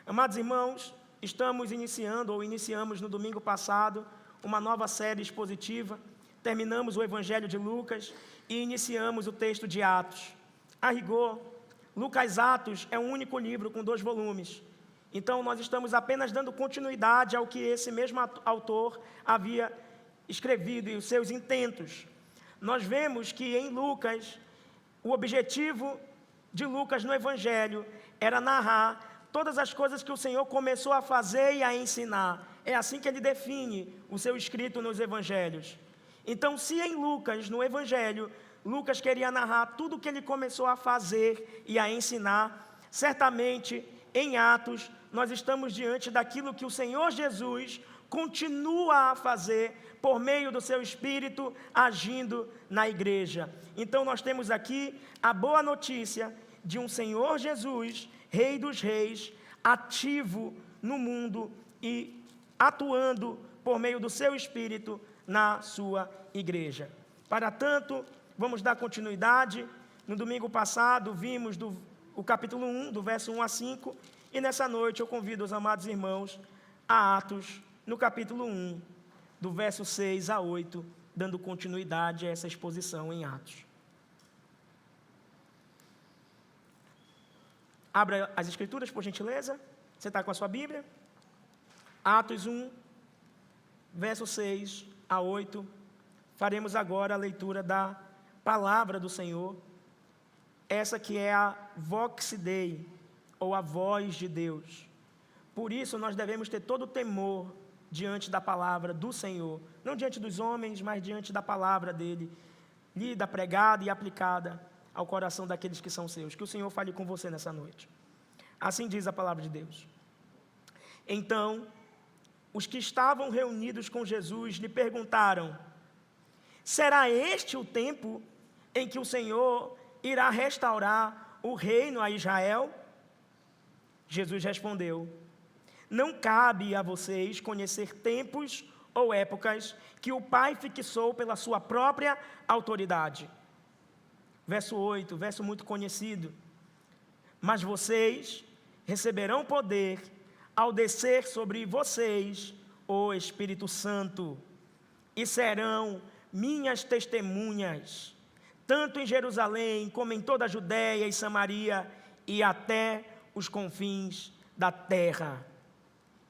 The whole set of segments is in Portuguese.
Amados irmãos, estamos iniciando, ou iniciamos no domingo passado, uma nova série expositiva. Terminamos o Evangelho de Lucas e iniciamos o texto de Atos. A rigor, Lucas Atos é um único livro com 2 volumes. Então, nós estamos apenas dando continuidade ao que esse mesmo autor havia escrevido e os seus intentos. Nós vemos que em Lucas, o objetivo de Lucas no Evangelho era narrar todas as coisas que o Senhor começou a fazer e a ensinar. É assim que ele define o seu escrito nos Evangelhos. Então, se em Lucas, no Evangelho, Lucas queria narrar tudo o que ele começou a fazer e a ensinar, certamente, em Atos, nós estamos diante daquilo que o Senhor Jesus continua a fazer por meio do seu Espírito agindo na igreja. Então nós temos aqui a boa notícia de um Senhor Jesus, Rei dos Reis, ativo no mundo e atuando por meio do seu Espírito na sua igreja. Para tanto, vamos dar continuidade. No domingo passado vimos o capítulo 1, do verso 1 a 5, e nessa noite eu convido os amados irmãos a Atos, no capítulo 1, do verso 6 a 8, dando continuidade a essa exposição em Atos. Abra as Escrituras, por gentileza. Você está com a sua Bíblia? Atos 1, verso 6 a 8. Faremos agora a leitura da palavra do Senhor, essa que é a Vox Dei, ou a voz de Deus. Por isso nós devemos ter todo o temor diante da palavra do Senhor, não diante dos homens, mas diante da palavra dele, lida, pregada e aplicada ao coração daqueles que são seus. Que o Senhor fale com você nessa noite. Assim diz a palavra de Deus. Então, os que estavam reunidos com Jesus lhe perguntaram: será este o tempo em que o Senhor irá restaurar o reino a Israel? Jesus respondeu: não cabe a vocês conhecer tempos ou épocas que o Pai fixou pela sua própria autoridade. Verso 8, verso muito conhecido. Mas vocês receberão poder ao descer sobre vocês o Espírito Santo, e serão minhas testemunhas, tanto em Jerusalém como em toda a Judéia e Samaria e até os confins da terra.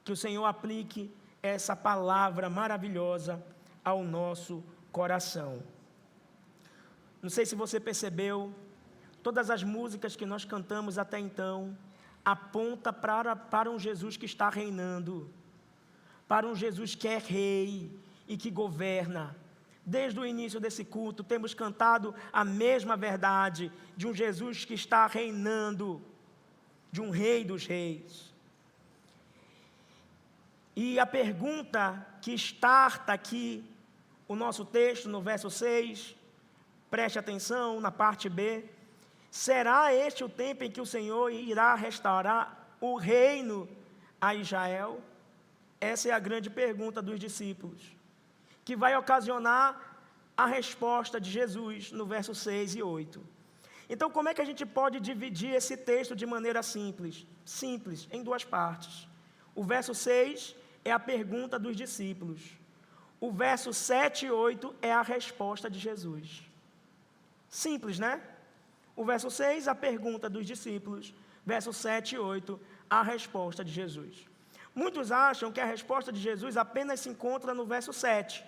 Que o Senhor aplique essa palavra maravilhosa ao nosso coração. Não sei se você percebeu, todas as músicas que nós cantamos até então apontam para um Jesus que está reinando, para um Jesus que é rei e que governa. Desde o início desse culto temos cantado a mesma verdade de um Jesus que está reinando, de um Rei dos Reis. E a pergunta que starta aqui o nosso texto, no verso 6, preste atenção na parte B: será este o tempo em que o Senhor irá restaurar o reino a Israel? Essa é a grande pergunta dos discípulos, que vai ocasionar a resposta de Jesus no verso 6 e 8. Então, como é que a gente pode dividir esse texto de maneira simples? Simples, em 2 partes. O verso 6 é a pergunta dos discípulos. O verso 7 e 8 é a resposta de Jesus. Simples, né? O verso 6, a pergunta dos discípulos. Verso 7 e 8, a resposta de Jesus. Muitos acham que a resposta de Jesus apenas se encontra no verso 7.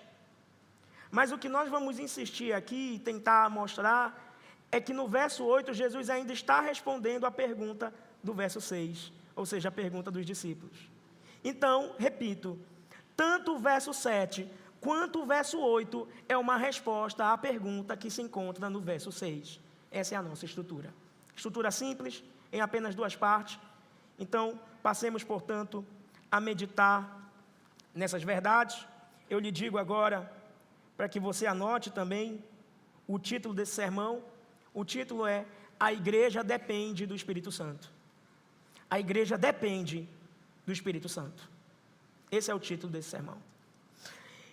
Mas o que nós vamos insistir aqui e tentar mostrar é que no verso 8, Jesus ainda está respondendo a pergunta do verso 6, ou seja, a pergunta dos discípulos. Então, repito, tanto o verso 7 quanto o verso 8 é uma resposta à pergunta que se encontra no verso 6. Essa é a nossa estrutura. Estrutura simples, em apenas 2 partes. Então, passemos, portanto, a meditar nessas verdades. Eu lhe digo agora, para que você anote também o título desse sermão. O título é: a igreja depende do Espírito Santo. A igreja depende do Espírito Santo. Esse é o título desse sermão.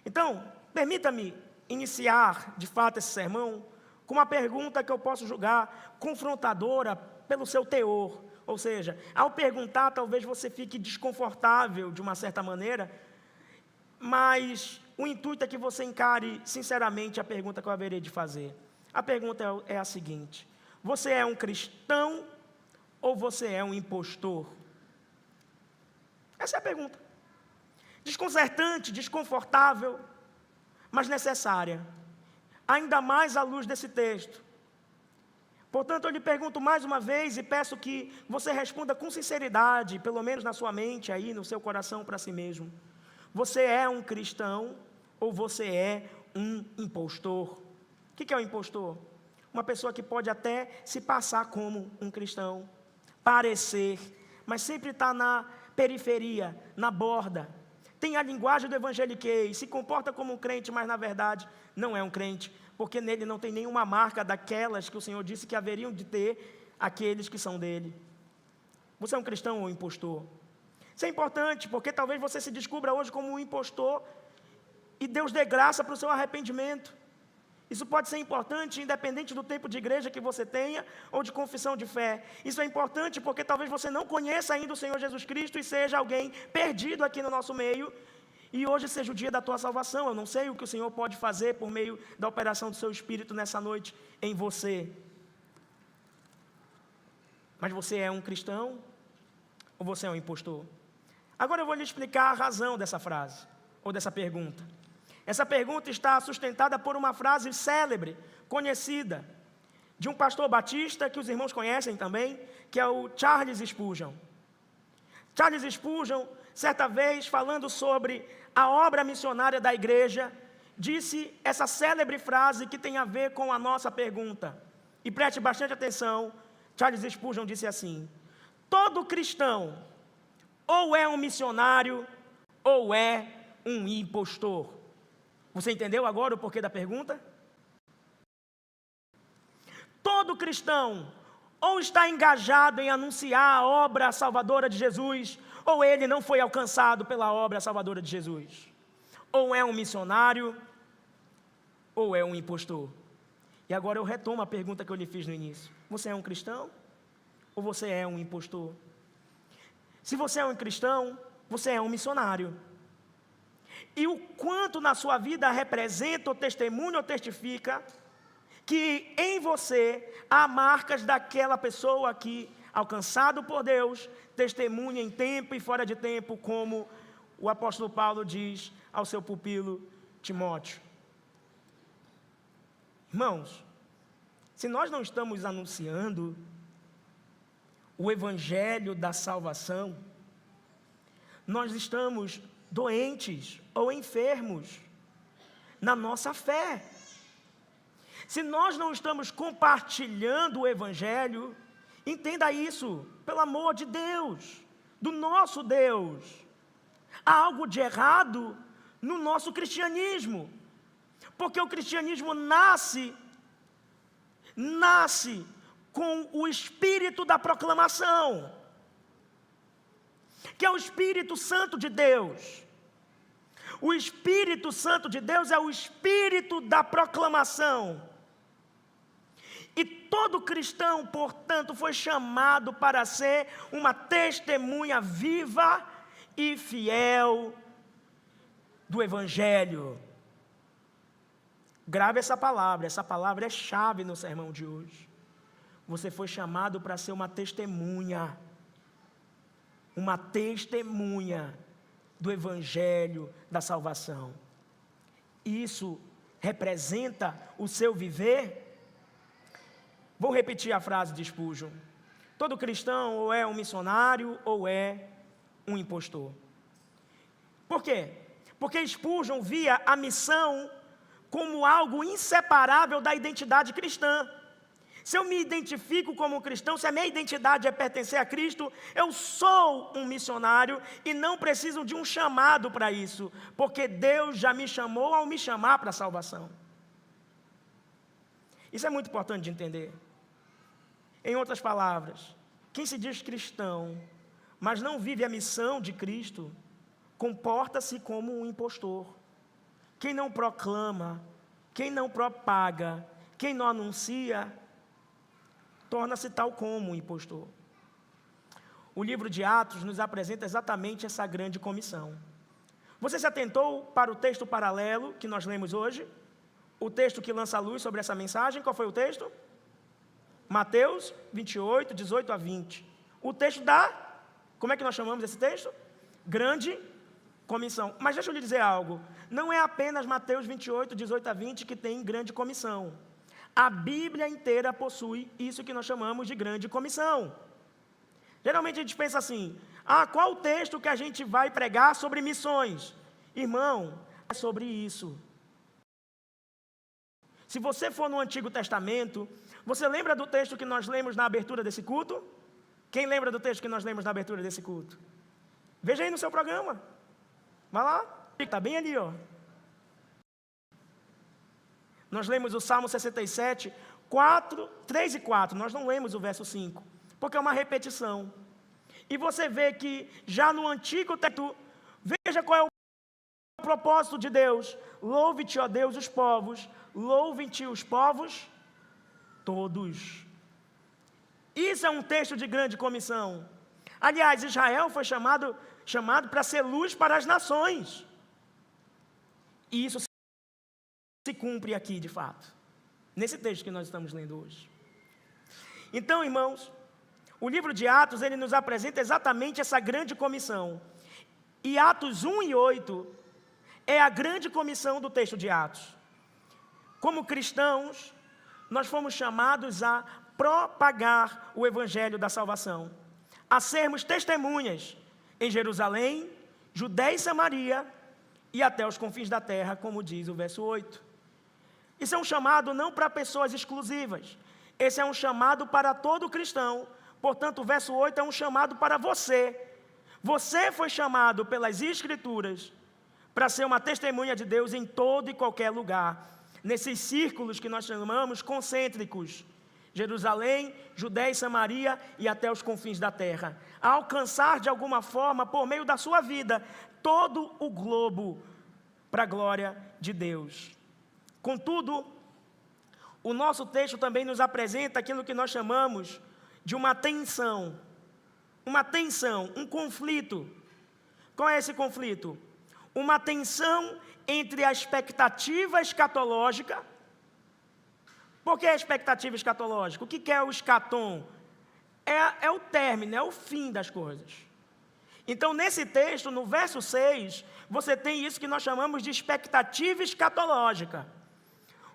Então, permita-me iniciar, de fato, esse sermão com uma pergunta que eu posso julgar confrontadora pelo seu teor, Ou seja, ao perguntar, talvez você fique desconfortável de uma certa maneira, mas o intuito é que você encare sinceramente a pergunta que eu haverei de fazer. A pergunta é a seguinte: você é um cristão ou você é um impostor? Essa é a pergunta. Desconcertante, desconfortável, mas necessária. Ainda mais à luz desse texto. Portanto, eu lhe pergunto mais uma vez e peço que você responda com sinceridade, pelo menos na sua mente, aí, no seu coração para si mesmo. Você é um cristão ou você é um impostor? O que é um impostor? Uma pessoa que pode até se passar como um cristão, parecer, mas sempre está na periferia, na borda. Tem a linguagem do evangeliquez, se comporta como um crente, mas na verdade não é um crente, porque nele não tem nenhuma marca daquelas que o Senhor disse que haveriam de ter aqueles que são dele. Você é um cristão ou um impostor? Isso é importante, porque talvez você se descubra hoje como um impostor e Deus dê graça para o seu arrependimento. Isso pode ser importante, independente do tempo de igreja que você tenha ou de confissão de fé. Isso é importante porque talvez você não conheça ainda o Senhor Jesus Cristo e seja alguém perdido aqui no nosso meio, e hoje seja o dia da tua salvação. Eu não sei o que o Senhor pode fazer por meio da operação do seu Espírito nessa noite em você. Mas você é um cristão ou você é um impostor? Agora eu vou lhe explicar a razão dessa frase, ou dessa pergunta. Essa pergunta está sustentada por uma frase célebre, conhecida, de um pastor batista, que os irmãos conhecem também, que é o Charles Spurgeon. Charles Spurgeon, certa vez, falando sobre a obra missionária da igreja, disse essa célebre frase que tem a ver com a nossa pergunta. E preste bastante atenção, Charles Spurgeon disse assim: todo cristão ou é um missionário ou é um impostor. Você entendeu agora o porquê da pergunta? Todo cristão ou está engajado em anunciar a obra salvadora de Jesus, ou ele não foi alcançado pela obra salvadora de Jesus. Ou é um missionário, ou é um impostor. E agora eu retomo a pergunta que eu lhe fiz no início. Você é um cristão, ou você é um impostor? Se você é um cristão, você é um missionário. E o quanto na sua vida representa ou testemunha ou testifica que em você há marcas daquela pessoa que, alcançado por Deus, testemunha em tempo e fora de tempo, como o apóstolo Paulo diz ao seu pupilo Timóteo. Irmãos, se nós não estamos anunciando o evangelho da salvação, nós estamos doentes ou enfermos na nossa fé. Se nós não estamos compartilhando o evangelho, entenda isso, pelo amor de Deus, do nosso Deus. Há algo de errado no nosso cristianismo, porque o cristianismo nasce com o espírito da proclamação, que é o Espírito Santo de Deus. O Espírito Santo de Deus é o espírito da proclamação. E todo cristão, portanto, foi chamado para ser uma testemunha viva e fiel do Evangelho. Grave essa palavra é chave no sermão de hoje. Você foi chamado para ser uma testemunha do Evangelho da salvação. Isso representa o seu viver? Vou repetir a frase de Spurgeon. Todo cristão ou é um missionário ou é um impostor. Por quê? Porque Spurgeon via a missão como algo inseparável da identidade cristã. Se eu me identifico como cristão, se a minha identidade é pertencer a Cristo, eu sou um missionário e não preciso de um chamado para isso, porque Deus já me chamou ao me chamar para a salvação. Isso é muito importante de entender. Em outras palavras, quem se diz cristão, mas não vive a missão de Cristo, comporta-se como um impostor. Quem não proclama, quem não propaga, quem não anuncia, torna-se tal como um impostor. o livro de Atos nos apresenta exatamente essa grande comissão. Você se atentou para o texto paralelo que nós lemos hoje? O texto que lança a luz sobre essa mensagem, qual foi o texto? Mateus 28, 18 a 20. O texto como é que nós chamamos esse texto? Grande comissão. Mas deixa eu lhe dizer algo, não é apenas Mateus 28, 18 a 20 que tem grande comissão. A Bíblia inteira possui isso que nós chamamos de grande comissão. Geralmente a gente pensa assim, qual o texto que a gente vai pregar sobre missões? Irmão, é sobre isso. Se você for no Antigo Testamento, você lembra do texto que nós lemos na abertura desse culto? Quem lembra do texto que nós lemos na abertura desse culto? Veja aí no seu programa. Vai lá, está bem ali, ó. Nós lemos o Salmo 67, 3 e 4. Nós não lemos o verso 5, porque é uma repetição. E você vê que já no Antigo Testamento, veja qual é o propósito de Deus. Louve-te, ó Deus, os povos. Louvem-te os povos todos. Isso é um texto de grande comissão. Aliás, Israel foi chamado para ser luz para as nações. E isso se cumpre aqui, de fato, nesse texto que nós estamos lendo hoje. Então, irmãos, o livro de Atos, ele nos apresenta exatamente essa grande comissão. E Atos 1 e 8 é a grande comissão do texto de Atos. Como cristãos, nós fomos chamados a propagar o evangelho da salvação, a sermos testemunhas em Jerusalém, Judéia e Samaria e até os confins da terra, como diz o verso 8. Isso é um chamado não para pessoas exclusivas, esse é um chamado para todo cristão. Portanto, o verso 8 é um chamado para você. Você foi chamado pelas Escrituras para ser uma testemunha de Deus em todo e qualquer lugar, nesses círculos que nós chamamos concêntricos, Jerusalém, Judéia e Samaria e até os confins da terra, a alcançar de alguma forma, por meio da sua vida, todo o globo para a glória de Deus. Contudo, o nosso texto também nos apresenta aquilo que nós chamamos de uma tensão, um conflito. Qual é esse conflito? Uma tensão entre a expectativa escatológica. Por que a expectativa escatológica? O que é o escatom? É o término, é o fim das coisas. Então, nesse texto, no verso 6, você tem isso que nós chamamos de expectativa escatológica.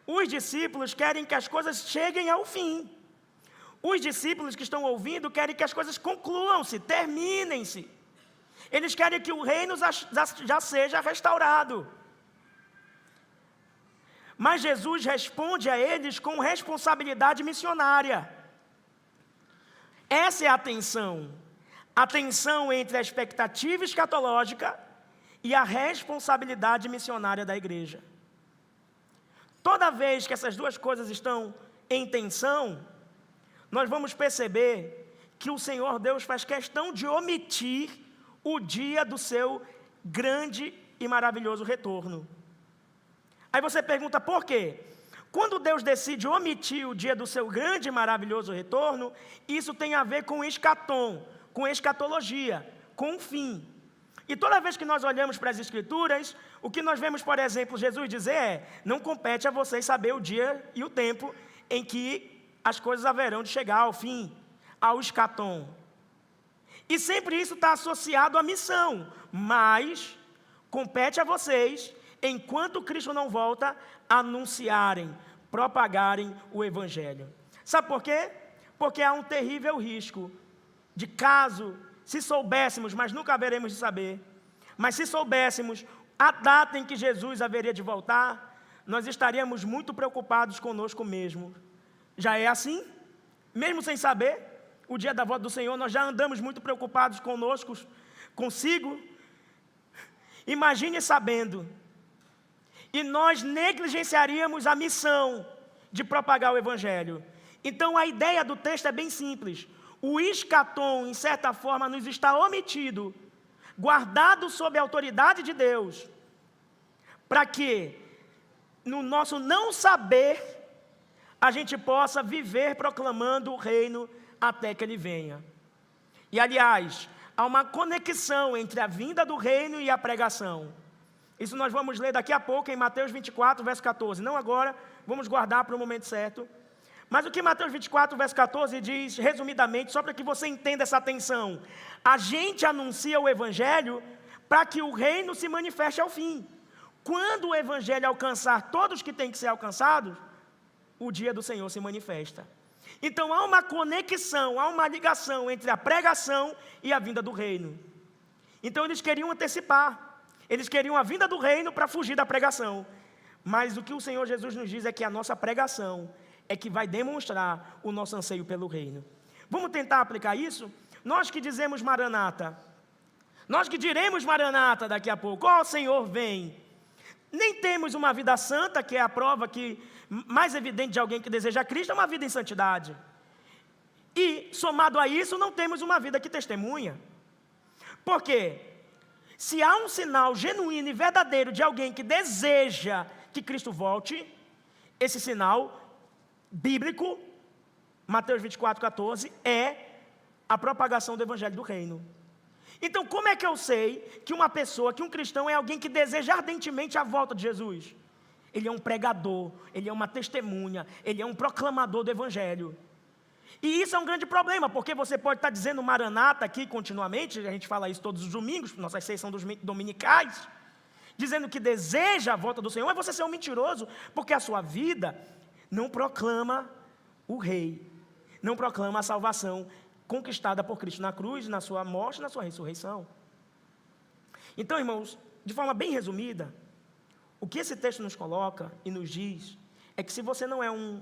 Os discípulos querem que as coisas cheguem ao fim. Os discípulos que estão ouvindo querem que as coisas concluam-se, terminem-se. Eles querem que o reino já seja restaurado. Mas Jesus responde a eles com responsabilidade missionária. Essa é a tensão entre a expectativa escatológica e a responsabilidade missionária da igreja. Toda vez que essas duas coisas estão em tensão, nós vamos perceber que o Senhor Deus faz questão de omitir o dia do seu grande e maravilhoso retorno. Aí você pergunta por quê? Quando Deus decide omitir o dia do seu grande e maravilhoso retorno, isso tem a ver com escatom, com escatologia, com o fim. E toda vez que nós olhamos para as Escrituras, o que nós vemos, por exemplo, Jesus dizer não compete a vocês saber o dia e o tempo em que as coisas haverão de chegar ao fim, ao escatom. E sempre isso está associado à missão, mas compete a vocês, enquanto Cristo não volta, anunciarem, propagarem o Evangelho. Sabe por quê? Porque há um terrível risco de caso, se soubéssemos, mas nunca haveremos de saber, mas se soubéssemos a data em que Jesus haveria de voltar, nós estaríamos muito preocupados conosco mesmo. Já é assim? Mesmo sem saber, o dia da volta do Senhor, nós já andamos muito preocupados conosco, consigo. Imagine sabendo. E nós negligenciaríamos a missão de propagar o Evangelho. Então a ideia do texto é bem simples. O escatom, em certa forma, nos está omitido, guardado sob a autoridade de Deus, para que, no nosso não saber, a gente possa viver proclamando o reino até que ele venha. E, aliás, há uma conexão entre a vinda do reino e a pregação. Isso nós vamos ler daqui a pouco em Mateus 24, verso 14. Não agora, vamos guardar para o momento certo. Mas o que Mateus 24, verso 14 diz, resumidamente, só para que você entenda essa tensão. A gente anuncia o evangelho para que o reino se manifeste ao fim. Quando o evangelho alcançar todos que têm que ser alcançados, o dia do Senhor se manifesta. Então há uma conexão, há uma ligação entre a pregação e a vinda do reino. Então eles queriam antecipar. Eles queriam a vinda do reino para fugir da pregação. Mas o que o Senhor Jesus nos diz é que a nossa pregação é que vai demonstrar o nosso anseio pelo reino. Vamos tentar aplicar isso? Nós que dizemos Maranata, nós que diremos Maranata daqui a pouco, ó Senhor, vem. Nem temos uma vida santa, que é a prova que mais evidente de alguém que deseja Cristo, é uma vida em santidade. E, somado a isso, não temos uma vida que testemunha. Por quê? Se há um sinal genuíno e verdadeiro de alguém que deseja que Cristo volte, esse sinal bíblico, Mateus 24, 14, é a propagação do evangelho do reino. Então, como é que eu sei que uma pessoa, que um cristão é alguém que deseja ardentemente a volta de Jesus? Ele é um pregador, ele é uma testemunha, ele é um proclamador do evangelho. E isso é um grande problema, porque você pode estar dizendo Maranata aqui continuamente, a gente fala isso todos os domingos, nossas seis são dominicais, dizendo que deseja a volta do Senhor, mas você ser um mentiroso, porque a sua vida não proclama o Rei, não proclama a salvação conquistada por Cristo na cruz, na sua morte, na sua ressurreição. Então, irmãos, de forma bem resumida, o que esse texto nos coloca e nos diz é que se você não é um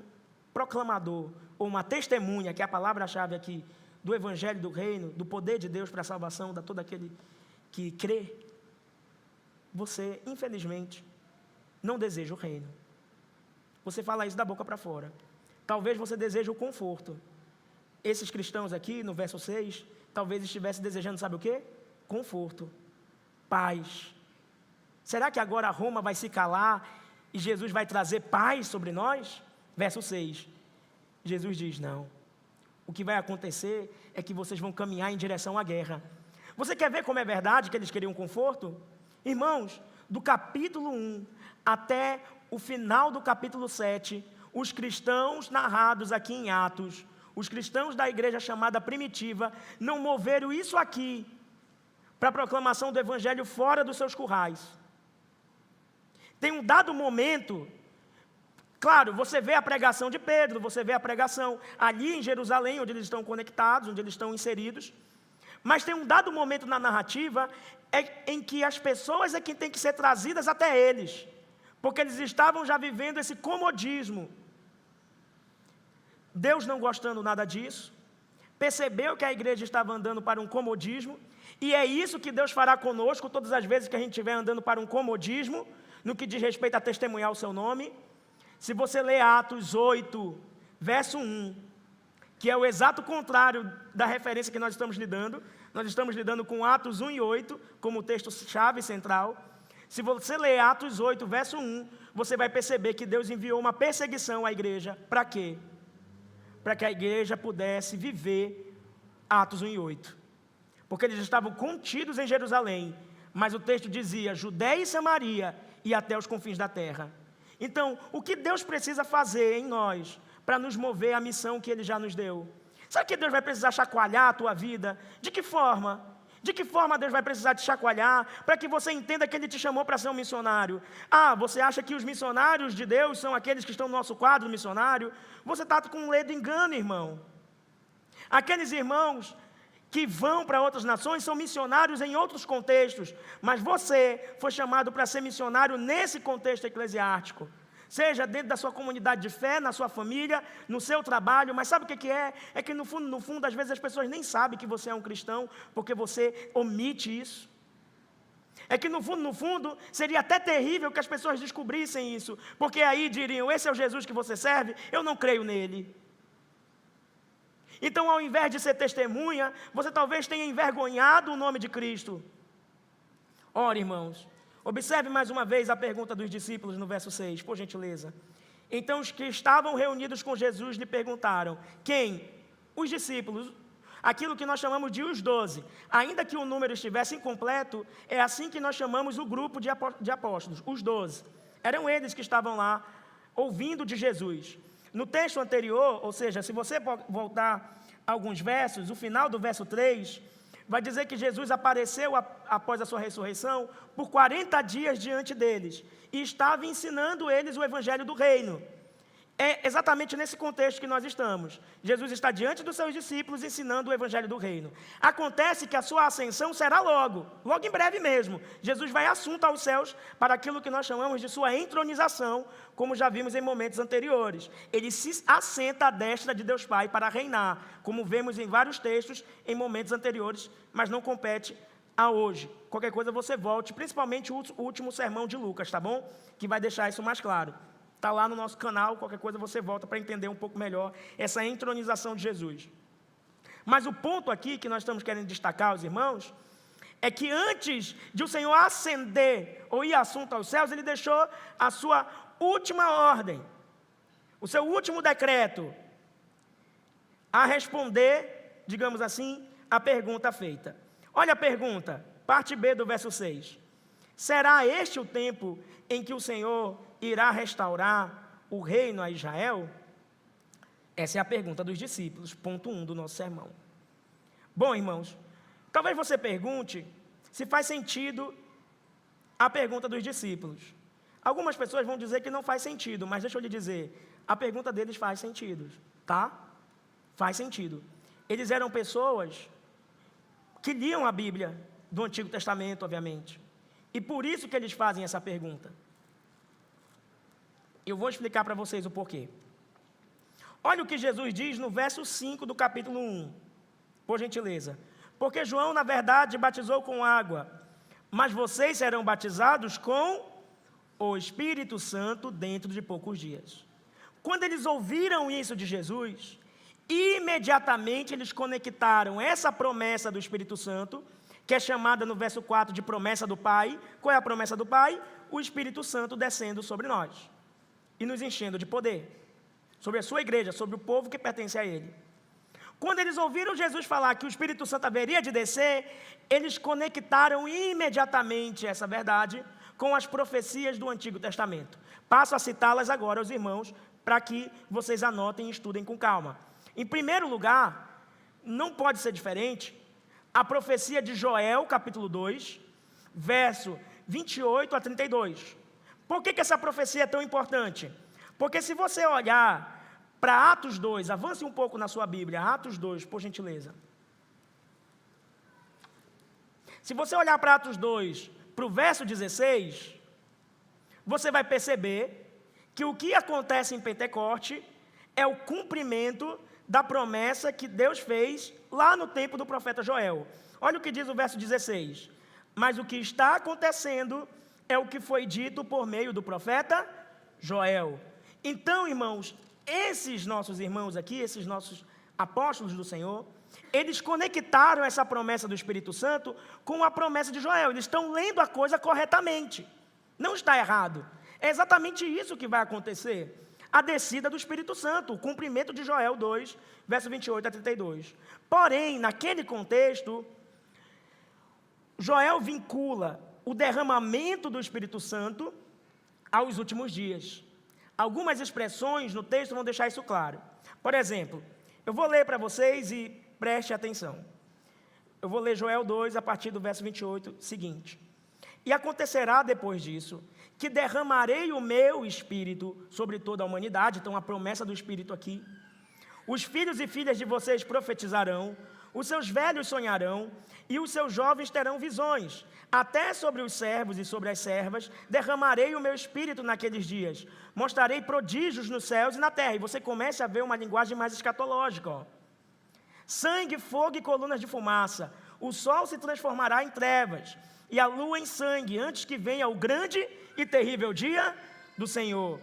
proclamador ou uma testemunha, que é a palavra-chave aqui, do Evangelho do Reino, do poder de Deus para a salvação de todo aquele que crê, você, infelizmente, não deseja o reino. Você fala isso da boca para fora. Talvez você deseje o conforto. Esses cristãos aqui, no verso 6, talvez estivessem desejando, sabe o quê? Conforto, paz. Será que agora Roma vai se calar e Jesus vai trazer paz sobre nós? Verso 6, Jesus diz, não. O que vai acontecer é que vocês vão caminhar em direção à guerra. Você quer ver como é verdade que eles queriam conforto? Irmãos, do capítulo 1 até o final do capítulo 7, os cristãos narrados aqui em Atos, os cristãos da igreja chamada primitiva, não moveram isso aqui para a proclamação do evangelho fora dos seus currais. Tem um dado momento, claro, você vê a pregação de Pedro, você vê a pregação ali em Jerusalém, onde eles estão conectados, onde eles estão inseridos, mas tem um dado momento na narrativa em que as pessoas é quem tem que ser trazidas até eles, porque eles estavam já vivendo esse comodismo. Deus, não gostando nada disso, percebeu que a igreja estava andando para um comodismo, e é isso que Deus fará conosco todas as vezes que a gente estiver andando para um comodismo, no que diz respeito a testemunhar o seu nome. Se você ler Atos 8, verso 1, que é o exato contrário da referência que nós estamos lidando com Atos 1 e 8, como texto-chave central. Se você ler Atos 8, verso 1, você vai perceber que Deus enviou uma perseguição à igreja. Para quê? Para que a igreja pudesse viver Atos 1 e 8. Porque eles estavam contidos em Jerusalém, mas o texto dizia Judéia e Samaria e até os confins da terra. Então, o que Deus precisa fazer em nós para nos mover à missão que Ele já nos deu? Sabe que Deus vai precisar chacoalhar a tua vida? De que forma? De que forma Deus vai precisar te chacoalhar para que você entenda que Ele te chamou para ser um missionário? Ah, você acha que os missionários de Deus são aqueles que estão no nosso quadro missionário? Você está com um ledo engano, irmão. Aqueles irmãos que vão para outras nações são missionários em outros contextos, mas você foi chamado para ser missionário nesse contexto eclesiástico, seja dentro da sua comunidade de fé, na sua família, no seu trabalho. Mas sabe o que é? É que no fundo, às vezes as pessoas nem sabem que você é um cristão, porque você omite isso. É que no fundo, seria até terrível que as pessoas descobrissem isso, porque aí diriam, esse é o Jesus que você serve? Eu não creio nele. Então, ao invés de ser testemunha, você talvez tenha envergonhado o nome de Cristo. Ora, irmãos, observe mais uma vez a pergunta dos discípulos no verso 6, por gentileza. Então, os que estavam reunidos com Jesus lhe perguntaram, quem? Os discípulos. aquilo que nós chamamos de os 12. Ainda que o número estivesse incompleto, é assim que nós chamamos o grupo de apóstolos, os 12. Eram eles que estavam lá, ouvindo de Jesus. No texto anterior, ou seja, se você voltar alguns versos, o final do verso 3, vai dizer que Jesus apareceu após a sua ressurreição por 40 dias diante deles e estava ensinando eles o evangelho do reino. É exatamente nesse contexto que nós estamos. Jesus está diante dos seus discípulos ensinando o evangelho do reino. Acontece que a sua ascensão será logo em breve mesmo. Jesus vai assunto aos céus para aquilo que nós chamamos de sua entronização, como já vimos em momentos anteriores. Ele se assenta à destra de Deus Pai para reinar, como vemos em vários textos em momentos anteriores, mas não compete a hoje. Qualquer coisa você volte, principalmente o último sermão de Lucas, tá bom? Que vai deixar isso mais claro. Está lá no nosso canal, qualquer coisa você volta para entender um pouco melhor essa entronização de Jesus. Mas o ponto aqui que nós estamos querendo destacar, os irmãos, é que antes de o Senhor ascender ou ir assunto aos céus, Ele deixou a sua última ordem, o seu último decreto, a responder, digamos assim, a pergunta feita. Olha a pergunta, parte B do verso 6. Será este o tempo em que o Senhor irá restaurar o reino a Israel? Essa é a pergunta dos discípulos, ponto 1 do nosso sermão. Bom, irmãos, talvez você pergunte se faz sentido a pergunta dos discípulos. Algumas pessoas vão dizer que não faz sentido, mas deixa eu lhe dizer, a pergunta deles faz sentido, tá? Faz sentido. Eles eram pessoas que liam a Bíblia do Antigo Testamento, obviamente. E por isso que eles fazem essa pergunta. Eu vou explicar para vocês o porquê. Olha o que Jesus diz no verso 5 do capítulo 1, por gentileza. Porque João, na verdade, batizou com água, mas vocês serão batizados com o Espírito Santo dentro de poucos dias. Quando eles ouviram isso de Jesus, imediatamente eles conectaram essa promessa do Espírito Santo, que é chamada no verso 4 de promessa do Pai. Qual é a promessa do Pai? O Espírito Santo descendo sobre nós e nos enchendo de poder, sobre a sua igreja, sobre o povo que pertence a Ele. Quando eles ouviram Jesus falar que o Espírito Santo haveria de descer, eles conectaram imediatamente essa verdade com as profecias do Antigo Testamento. Passo a citá-las agora aos irmãos, para que vocês anotem e estudem com calma. Em primeiro lugar, não pode ser diferente, a profecia de Joel, capítulo 2, verso 28 a 32. Por que essa profecia é tão importante? Porque se você olhar para Atos 2, avance um pouco na sua Bíblia, Atos 2, por gentileza. Se você olhar para Atos 2, para o verso 16, você vai perceber que o que acontece em Pentecoste é o cumprimento da promessa que Deus fez lá no tempo do profeta Joel. Olha o que diz o verso 16. Mas o que está acontecendo é o que foi dito por meio do profeta Joel. Então, irmãos, esses nossos irmãos aqui, esses nossos apóstolos do Senhor, eles conectaram essa promessa do Espírito Santo com a promessa de Joel. Eles estão lendo a coisa corretamente. Não está errado. É exatamente isso que vai acontecer. A descida do Espírito Santo, o cumprimento de Joel 2, verso 28 a 32. Porém, naquele contexto, Joel vincula o derramamento do Espírito Santo aos últimos dias. Algumas expressões no texto vão deixar isso claro. Por exemplo, eu vou ler para vocês e preste atenção. Eu vou ler Joel 2, a partir do verso 28, seguinte. E acontecerá depois disso, que derramarei o meu Espírito sobre toda a humanidade. Então, a promessa do Espírito aqui. Os filhos e filhas de vocês profetizarão, os seus velhos sonharão, e os seus jovens terão visões. Até sobre os servos e sobre as servas derramarei o meu Espírito naqueles dias. Mostrarei prodígios nos céus e na terra. E você começa a ver uma linguagem mais escatológica. Ó. Sangue, fogo e colunas de fumaça. O sol se transformará em trevas e a lua em sangue, antes que venha o grande e terrível dia do Senhor.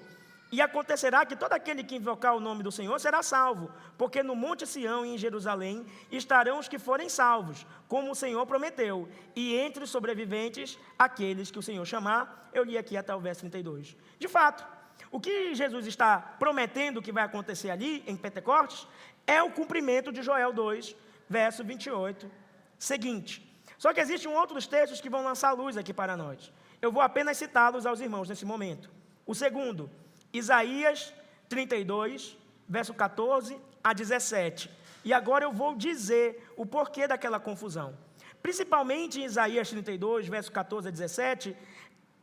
E acontecerá que todo aquele que invocar o nome do Senhor será salvo, porque no Monte Sião e em Jerusalém estarão os que forem salvos, como o Senhor prometeu, e entre os sobreviventes, aqueles que o Senhor chamar. Eu li aqui até o verso 32. De fato, o que Jesus está prometendo que vai acontecer ali, em Pentecostes, é o cumprimento de Joel 2, verso 28 seguinte. Só que existem outros textos que vão lançar luz aqui para nós. Eu vou apenas citá-los aos irmãos nesse momento. O segundo, Isaías 32, verso 14 a 17. E agora eu vou dizer o porquê daquela confusão. Principalmente em Isaías 32, verso 14 a 17,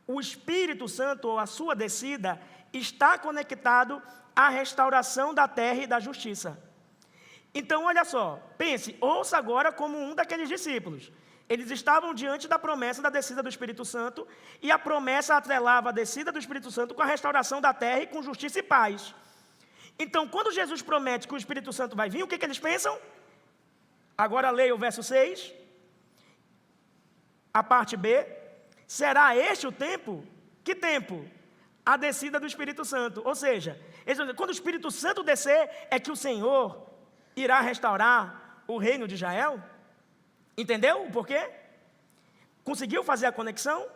o Espírito Santo, ou a sua descida, está conectado à restauração da terra e da justiça. Então, olha só, pense, ouça agora como um daqueles discípulos. Eles estavam diante da promessa da descida do Espírito Santo, e a promessa atrelava a descida do Espírito Santo com a restauração da terra e com justiça e paz. Então, quando Jesus promete que o Espírito Santo vai vir, o que eles pensam? Agora leia o verso 6, a parte B. Será este o tempo? Que tempo? A descida do Espírito Santo. Ou seja, quando o Espírito Santo descer, é que o Senhor irá restaurar o reino de Israel? Entendeu o porquê? Conseguiu fazer a conexão?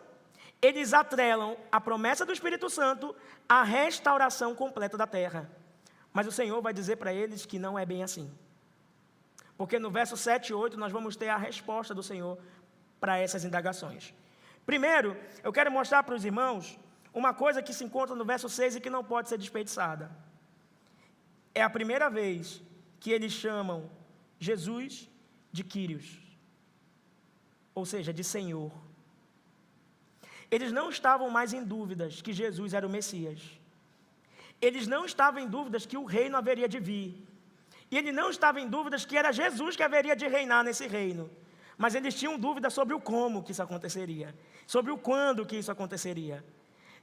Eles atrelam a promessa do Espírito Santo à restauração completa da terra. Mas o Senhor vai dizer para eles que não é bem assim. Porque no verso 7 e 8 nós vamos ter a resposta do Senhor para essas indagações. Primeiro, eu quero mostrar para os irmãos uma coisa que se encontra no verso 6 e que não pode ser desperdiçada. É a primeira vez que eles chamam Jesus de Quírios, ou seja, de Senhor. Eles não estavam mais em dúvidas que Jesus era o Messias. Eles não estavam em dúvidas que o reino haveria de vir. E ele não estava em dúvidas que era Jesus que haveria de reinar nesse reino. Mas eles tinham dúvida sobre o como que isso aconteceria, sobre o quando que isso aconteceria.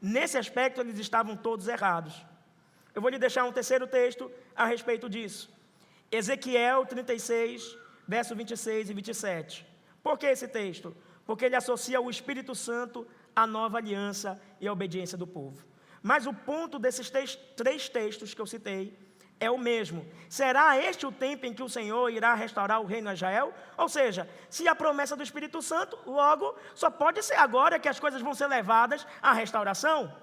Nesse aspecto, eles estavam todos errados. Eu vou lhe deixar um terceiro texto a respeito disso. Ezequiel 36, verso 26 e 27. Por que esse texto? Porque ele associa o Espírito Santo à nova aliança e à obediência do povo. Mas o ponto desses três textos que eu citei é o mesmo. Será este o tempo em que o Senhor irá restaurar o reino a Israel? Ou seja, se a promessa do Espírito Santo, logo, só pode ser agora que as coisas vão ser levadas à restauração?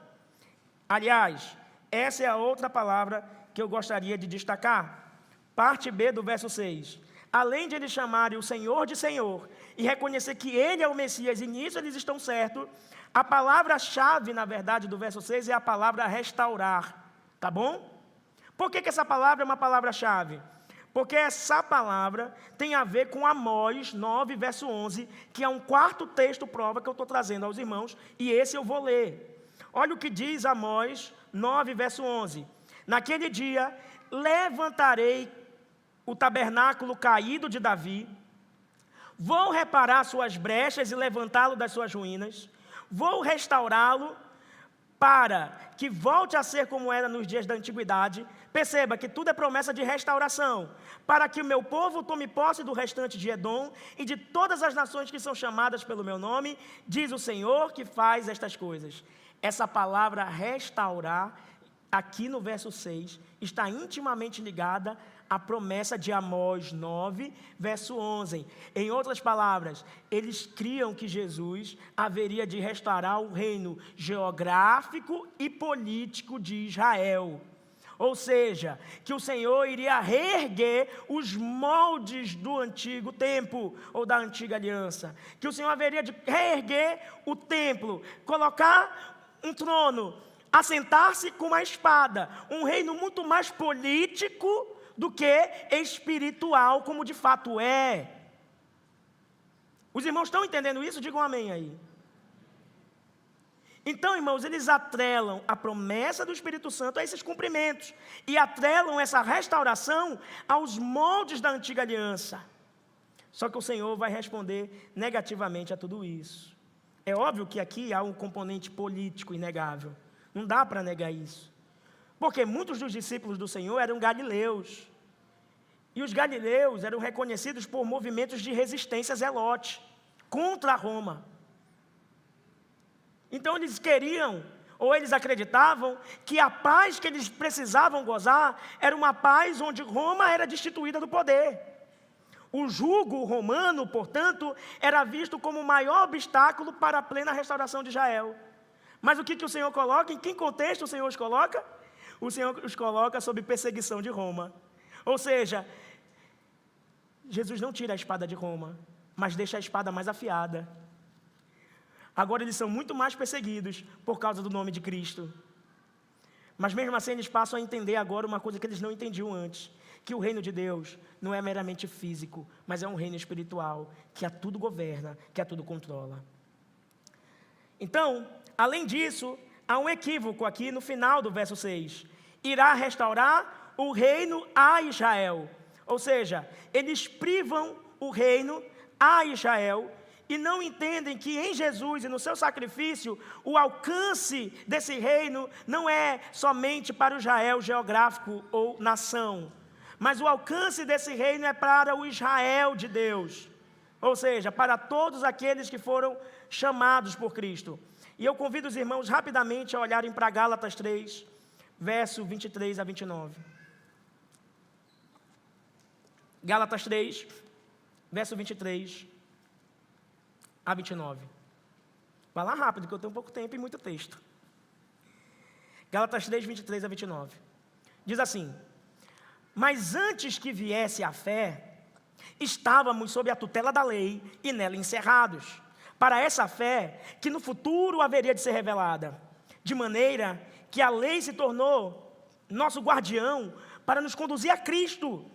Aliás, essa é a outra palavra que eu gostaria de destacar. Parte B do verso 6. Além de eles chamarem o Senhor de Senhor e reconhecer que Ele é o Messias, e nisso eles estão certos, a palavra-chave, na verdade, do verso 6 é a palavra restaurar. Tá bom? Por que essa palavra é uma palavra-chave? Porque essa palavra tem a ver com Amós 9, verso 11, que é um quarto texto prova que eu estou trazendo aos irmãos, e esse eu vou ler. Olha o que diz Amós 9, verso 11. Naquele dia, levantarei o tabernáculo caído de Davi, vou reparar suas brechas e levantá-lo das suas ruínas, vou restaurá-lo para que volte a ser como era nos dias da antiguidade. Perceba que tudo é promessa de restauração, para que o meu povo tome posse do restante de Edom e de todas as nações que são chamadas pelo meu nome, diz o Senhor que faz estas coisas. Essa palavra restaurar, aqui no verso 6, está intimamente ligada à promessa de Amós 9, verso 11. Em outras palavras, eles criam que Jesus haveria de restaurar o reino geográfico e político de Israel. Ou seja, que o Senhor iria reerguer os moldes do antigo tempo, ou da antiga aliança. Que o Senhor haveria de reerguer o templo, colocar um trono, assentar-se com uma espada. Um reino muito mais político do que espiritual, como de fato é. Os irmãos estão entendendo isso? Digam amém aí. Então, irmãos, eles atrelam a promessa do Espírito Santo a esses cumprimentos, e atrelam essa restauração aos moldes da antiga aliança. Só que o Senhor vai responder negativamente a tudo isso. É óbvio que aqui há um componente político inegável. Não dá para negar isso. Porque muitos dos discípulos do Senhor eram galileus. E os galileus eram reconhecidos por movimentos de resistência zelote contra Roma. Então eles queriam, ou eles acreditavam, que a paz que eles precisavam gozar era uma paz onde Roma era destituída do poder. O jugo romano, portanto, era visto como o maior obstáculo para a plena restauração de Israel. Mas o que o Senhor coloca? Em que contexto o Senhor os coloca? O Senhor os coloca sob perseguição de Roma. Ou seja, Jesus não tira a espada de Roma, mas deixa a espada mais afiada. Agora eles são muito mais perseguidos por causa do nome de Cristo. Mas mesmo assim eles passam a entender agora uma coisa que eles não entendiam antes, que o reino de Deus não é meramente físico, mas é um reino espiritual, que a tudo governa, que a tudo controla. Então, além disso, há um equívoco aqui no final do verso 6. Irá restaurar o reino a Israel. Ou seja, eles privam o reino a Israel e não entendem que em Jesus e no seu sacrifício, o alcance desse reino não é somente para o Israel geográfico ou nação, mas o alcance desse reino é para o Israel de Deus, ou seja, para todos aqueles que foram chamados por Cristo. E eu convido os irmãos rapidamente a olharem para Gálatas 3, verso 23 a 29. Gálatas 3, verso 23 a 29. Vai lá rápido, que eu tenho pouco tempo e muito texto. Gálatas 3, 23 a 29. Diz assim: mas antes que viesse a fé, estávamos sob a tutela da lei e nela encerrados, para essa fé que no futuro haveria de ser revelada, de maneira que a lei se tornou nosso guardião para nos conduzir a Cristo,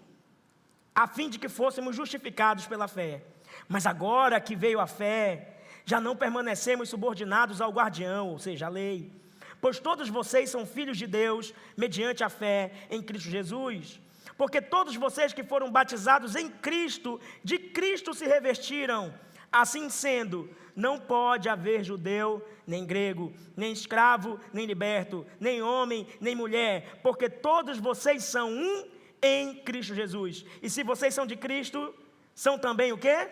a fim de que fôssemos justificados pela fé. Mas agora que veio a fé, já não permanecemos subordinados ao guardião, ou seja, a lei, pois todos vocês são filhos de Deus, mediante a fé em Cristo Jesus. Porque todos vocês que foram batizados em Cristo, de Cristo se revestiram. Assim sendo, não pode haver judeu, nem grego, nem escravo, nem liberto, nem homem, nem mulher, porque todos vocês são um em Cristo Jesus. E se vocês são de Cristo, são também o quê?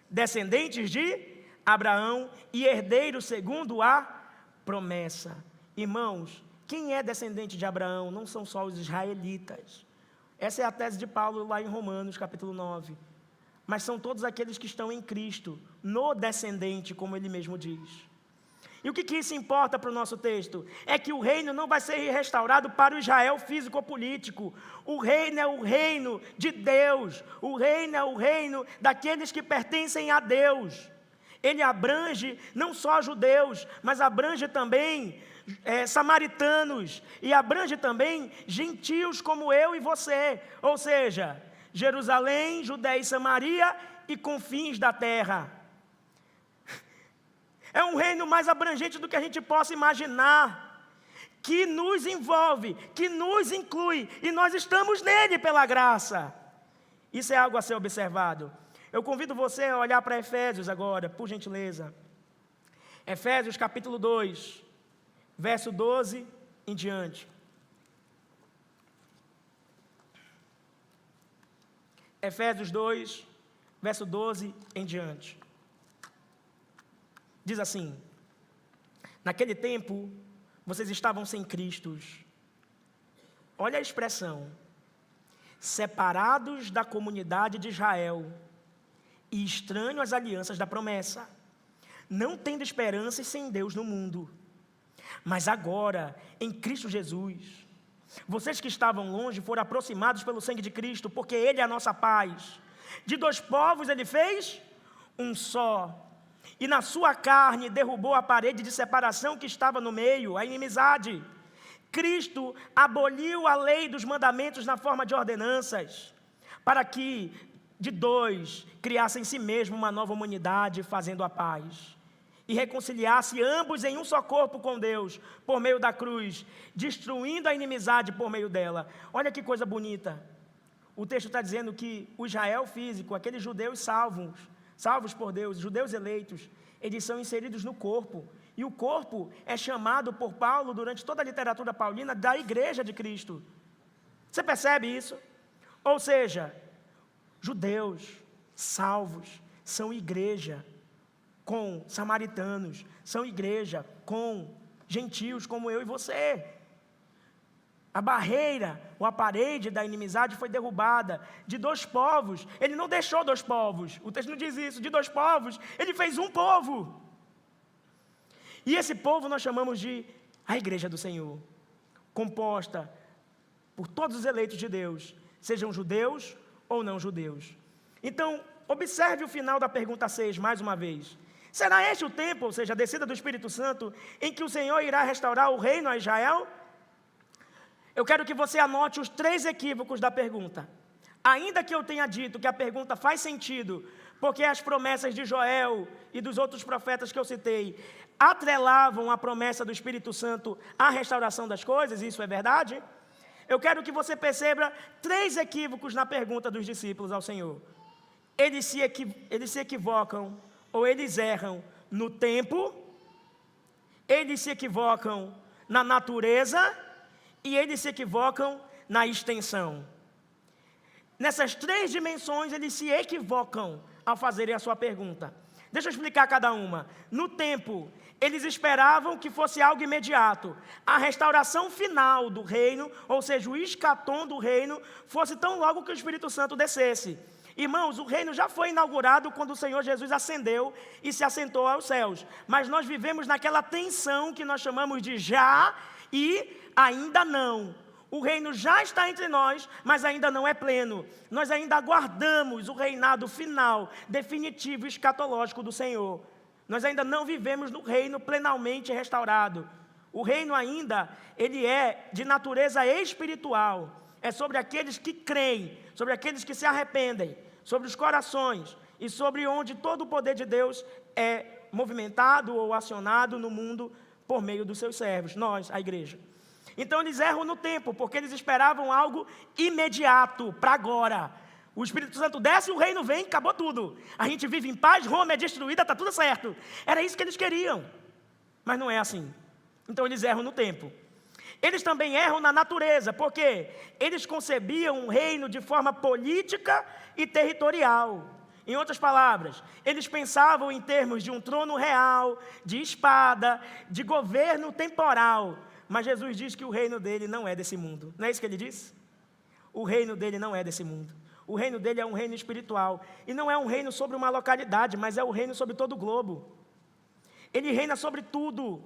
Descendentes de Abraão e herdeiros segundo a promessa. Irmãos, quem é descendente de Abraão não são só os israelitas. Essa é a tese de Paulo lá em Romanos, capítulo 9. Mas são todos aqueles que estão em Cristo, no descendente, como ele mesmo diz. E o que isso importa para o nosso texto? É que o reino não vai ser restaurado para o Israel físico-político. O reino é o reino de Deus. O reino é o reino daqueles que pertencem a Deus. Ele abrange não só judeus, mas abrange também samaritanos. E abrange também gentios como eu e você. Ou seja, Jerusalém, Judéia e Samaria e confins da terra. É um reino mais abrangente do que a gente possa imaginar, que nos envolve, que nos inclui, e nós estamos nele pela graça. Isso é algo a ser observado. Eu convido você a olhar para Efésios agora, por gentileza. Efésios capítulo 2, verso 12 em diante. Efésios 2, verso 12 em diante. Diz assim: naquele tempo, vocês estavam sem Cristo. Olha a expressão: separados da comunidade de Israel e estranhos às alianças da promessa, não tendo esperança e sem Deus no mundo. Mas agora, em Cristo Jesus, vocês que estavam longe foram aproximados pelo sangue de Cristo, porque Ele é a nossa paz. De dois povos Ele fez um só, e na sua carne derrubou a parede de separação que estava no meio, a inimizade. Cristo aboliu a lei dos mandamentos na forma de ordenanças, para que de dois criasse em si mesmo uma nova humanidade, fazendo a paz, e reconciliasse ambos em um só corpo com Deus, por meio da cruz, destruindo a inimizade por meio dela. Olha que coisa bonita. O texto está dizendo que o Israel físico, aqueles judeus salvos por Deus, judeus eleitos, eles são inseridos no corpo. E o corpo é chamado por Paulo, durante toda a literatura paulina, da igreja de Cristo. Você percebe isso? Ou seja, judeus salvos são igreja com samaritanos, são igreja com gentios como eu e você. A barreira, ou a parede da inimizade foi derrubada. De dois povos, ele não deixou dois povos. O texto não diz isso. De dois povos, ele fez um povo. E esse povo nós chamamos de a igreja do Senhor, composta por todos os eleitos de Deus, sejam judeus ou não judeus. Então, observe o final da pergunta 6, mais uma vez. Será este o tempo, ou seja, a descida do Espírito Santo, em que o Senhor irá restaurar o reino a Israel? Eu quero que você anote os 3 equívocos da pergunta. Ainda que eu tenha dito que a pergunta faz sentido, porque as promessas de Joel e dos outros profetas que eu citei atrelavam a promessa do Espírito Santo à restauração das coisas, isso é verdade? Eu quero que você perceba 3 equívocos na pergunta dos discípulos ao Senhor. Eles se equivocam, ou eles erram no tempo, eles se equivocam na natureza, e eles se equivocam na extensão. Nessas 3 dimensões, eles se equivocam ao fazerem a sua pergunta. Deixa eu explicar cada uma. No tempo, eles esperavam que fosse algo imediato. A restauração final do reino, ou seja, o escatom do reino, fosse tão logo que o Espírito Santo descesse. Irmãos, o reino já foi inaugurado quando o Senhor Jesus ascendeu e se assentou aos céus. Mas nós vivemos naquela tensão que nós chamamos de já e ainda não. O reino já está entre nós, mas ainda não é pleno. Nós ainda aguardamos o reinado final, definitivo e escatológico do Senhor. Nós ainda não vivemos no reino plenamente restaurado. O reino ainda, ele é de natureza espiritual. É sobre aqueles que creem, sobre aqueles que se arrependem, sobre os corações e sobre onde todo o poder de Deus é movimentado ou acionado no mundo por meio dos seus servos, nós, a igreja. Então eles erram no tempo, porque eles esperavam algo imediato, para agora. O Espírito Santo desce, o reino vem, acabou tudo. A gente vive em paz, Roma é destruída, está tudo certo. Era isso que eles queriam, mas não é assim. Então eles erram no tempo. Eles também erram na natureza, porque eles concebiam um reino de forma política e territorial. Em outras palavras, eles pensavam em termos de um trono real, de espada, de governo temporal. Mas Jesus diz que o reino dele não é desse mundo. Não é isso que ele diz? O reino dele não é desse mundo. O reino dele é um reino espiritual. E não é um reino sobre uma localidade, mas é o reino sobre todo o globo. Ele reina sobre tudo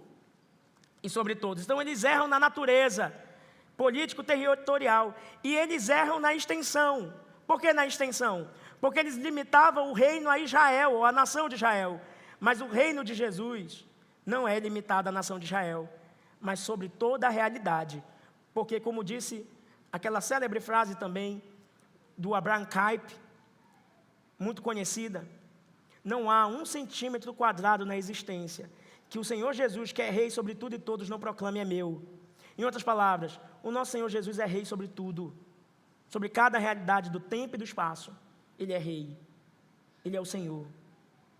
e sobre todos. Então eles erram na natureza, político-territorial. E eles erram na extensão. Por que na extensão? Porque eles limitavam o reino a Israel, ou a nação de Israel. Mas o reino de Jesus não é limitado à nação de Israel, mas sobre toda a realidade. Porque, como disse aquela célebre frase também do Abraham Kuyper, muito conhecida, não há 1 centímetro quadrado na existência que o Senhor Jesus, que é rei sobre tudo e todos, não proclame é meu. Em outras palavras, o nosso Senhor Jesus é rei sobre tudo, sobre cada realidade do tempo e do espaço. Ele é rei, Ele é o Senhor.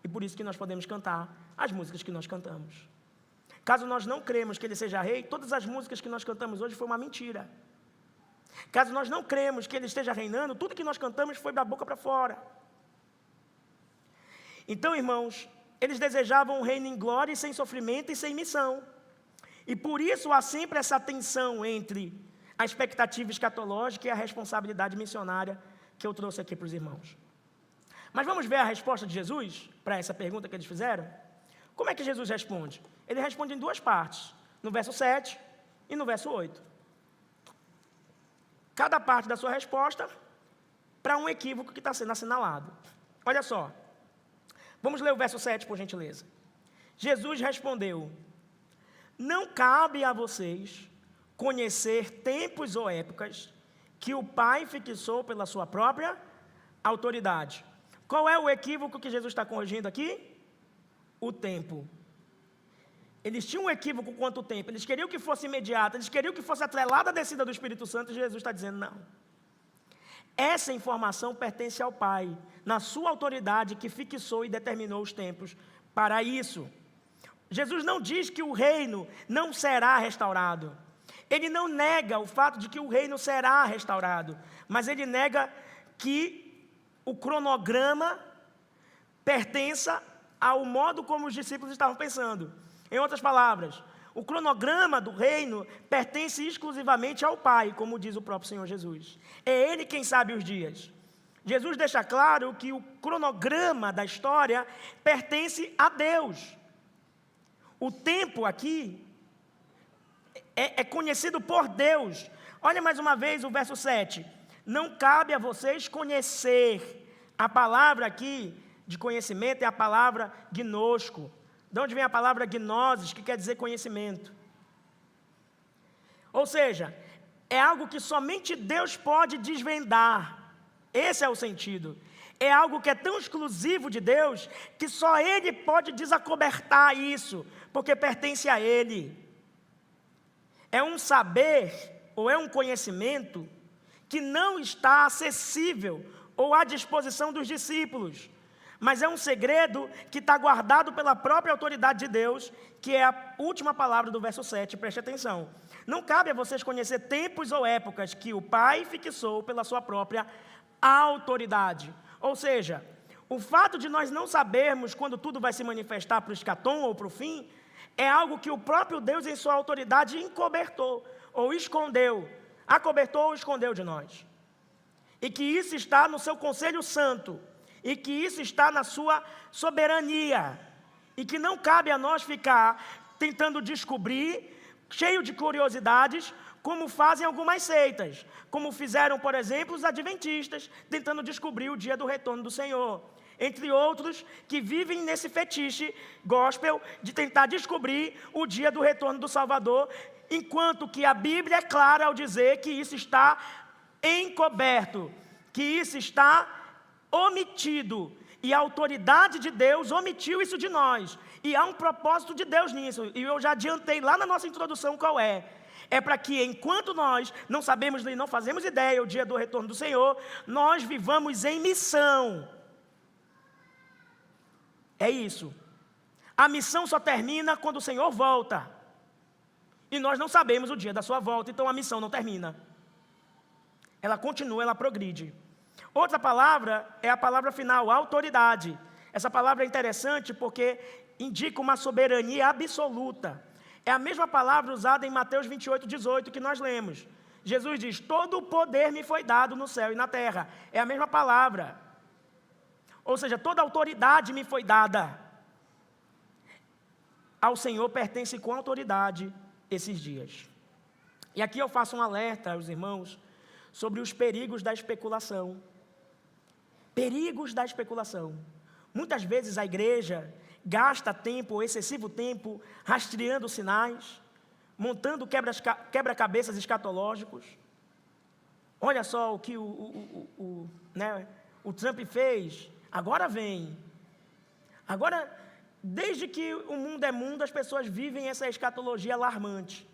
E por isso que nós podemos cantar as músicas que nós cantamos. Caso nós não cremos que Ele seja rei, todas as músicas que nós cantamos hoje foi uma mentira. Caso nós não cremos que Ele esteja reinando, tudo que nós cantamos foi da boca para fora. Então, irmãos, eles desejavam um reino em glória e sem sofrimento e sem missão. E por isso há sempre essa tensão entre a expectativa escatológica e a responsabilidade missionária que eu trouxe aqui para os irmãos. Mas vamos ver a resposta de Jesus para essa pergunta que eles fizeram? Como é que Jesus responde? Ele responde em 2 partes, no verso 7 e no verso 8. Cada parte da sua resposta para um equívoco que está sendo assinalado. Olha só, vamos ler o verso 7, por gentileza. Jesus respondeu: não cabe a vocês conhecer tempos ou épocas que o Pai fixou pela sua própria autoridade. Qual é o equívoco que Jesus está corrigindo aqui? O tempo. Eles tinham um equívoco quanto ao tempo. Eles queriam que fosse imediato, eles queriam que fosse atrelada a descida do Espírito Santo, e Jesus está dizendo não. Essa informação pertence ao Pai, na sua autoridade que fixou e determinou os tempos para isso. Jesus não diz que o reino não será restaurado. Ele não nega o fato de que o reino será restaurado, mas ele nega que o cronograma pertença ao modo como os discípulos estavam pensando. Em outras palavras, o cronograma do reino pertence exclusivamente ao Pai, como diz o próprio Senhor Jesus. É Ele quem sabe os dias. Jesus deixa claro que o cronograma da história pertence a Deus. O tempo aqui é conhecido por Deus. Olha mais uma vez o verso 7. Não cabe a vocês conhecer A palavra aqui de conhecimento é a palavra gnosco. De onde vem a palavra gnosis, que quer dizer conhecimento? Ou seja, é algo que somente Deus pode desvendar. Esse é o sentido. É algo que é tão exclusivo de Deus, que só Ele pode desacobertar isso, porque pertence a Ele. É um saber, ou é um conhecimento, que não está acessível ou à disposição dos discípulos, mas é um segredo que está guardado pela própria autoridade de Deus, que é a última palavra do verso 7, preste atenção. Não cabe a vocês conhecer tempos ou épocas que o Pai fixou pela sua própria autoridade. Ou seja, o fato de nós não sabermos quando tudo vai se manifestar para o escatom ou para o fim, é algo que o próprio Deus em sua autoridade encobertou, ou escondeu, acobertou ou escondeu de nós. E que isso está no seu conselho santo, e que isso está na sua soberania, e que não cabe a nós ficar tentando descobrir, cheio de curiosidades, como fazem algumas seitas, como fizeram, por exemplo, os adventistas, tentando descobrir o dia do retorno do Senhor. Entre outros, que vivem nesse fetiche gospel de tentar descobrir o dia do retorno do Salvador, enquanto que a Bíblia é clara ao dizer que isso está encoberto, que isso está omitido, e a autoridade de Deus omitiu isso de nós, e há um propósito de Deus nisso, e eu já adiantei lá na nossa introdução qual é. É para que enquanto nós não sabemos e não fazemos ideia o dia do retorno do Senhor, nós vivamos em missão. É isso. A missão só termina quando o Senhor volta. E nós não sabemos o dia da sua volta, então a missão não termina. Ela continua, ela progride. Outra palavra é a palavra final, autoridade. Essa palavra é interessante porque indica uma soberania absoluta. É a mesma palavra usada em Mateus 28, 18 que nós lemos. Jesus diz, todo o poder me foi dado no céu e na terra. É a mesma palavra. Ou seja, toda a autoridade me foi dada. Ao Senhor pertence com autoridade esses dias. E aqui eu faço um alerta aos irmãos sobre os perigos da especulação. Perigos da especulação. Muitas vezes a igreja gasta tempo, excessivo tempo, rastreando sinais, montando quebra-cabeças escatológicos. Olha só o que o Trump fez, agora vem. Agora, desde que o mundo é mundo, as pessoas vivem essa escatologia alarmante.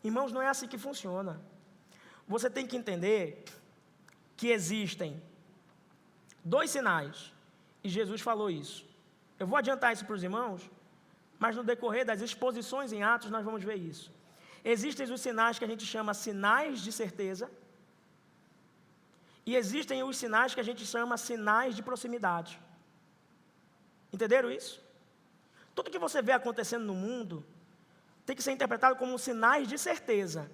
Irmãos, não é assim que funciona. Você tem que entender que existem 2 sinais, e Jesus falou isso. Eu vou adiantar isso para os irmãos, mas no decorrer das exposições em Atos nós vamos ver isso. Existem os sinais que a gente chama sinais de certeza, e existem os sinais que a gente chama sinais de proximidade. Entenderam isso? Tudo que você vê acontecendo no mundo tem que ser interpretado como sinais de certeza.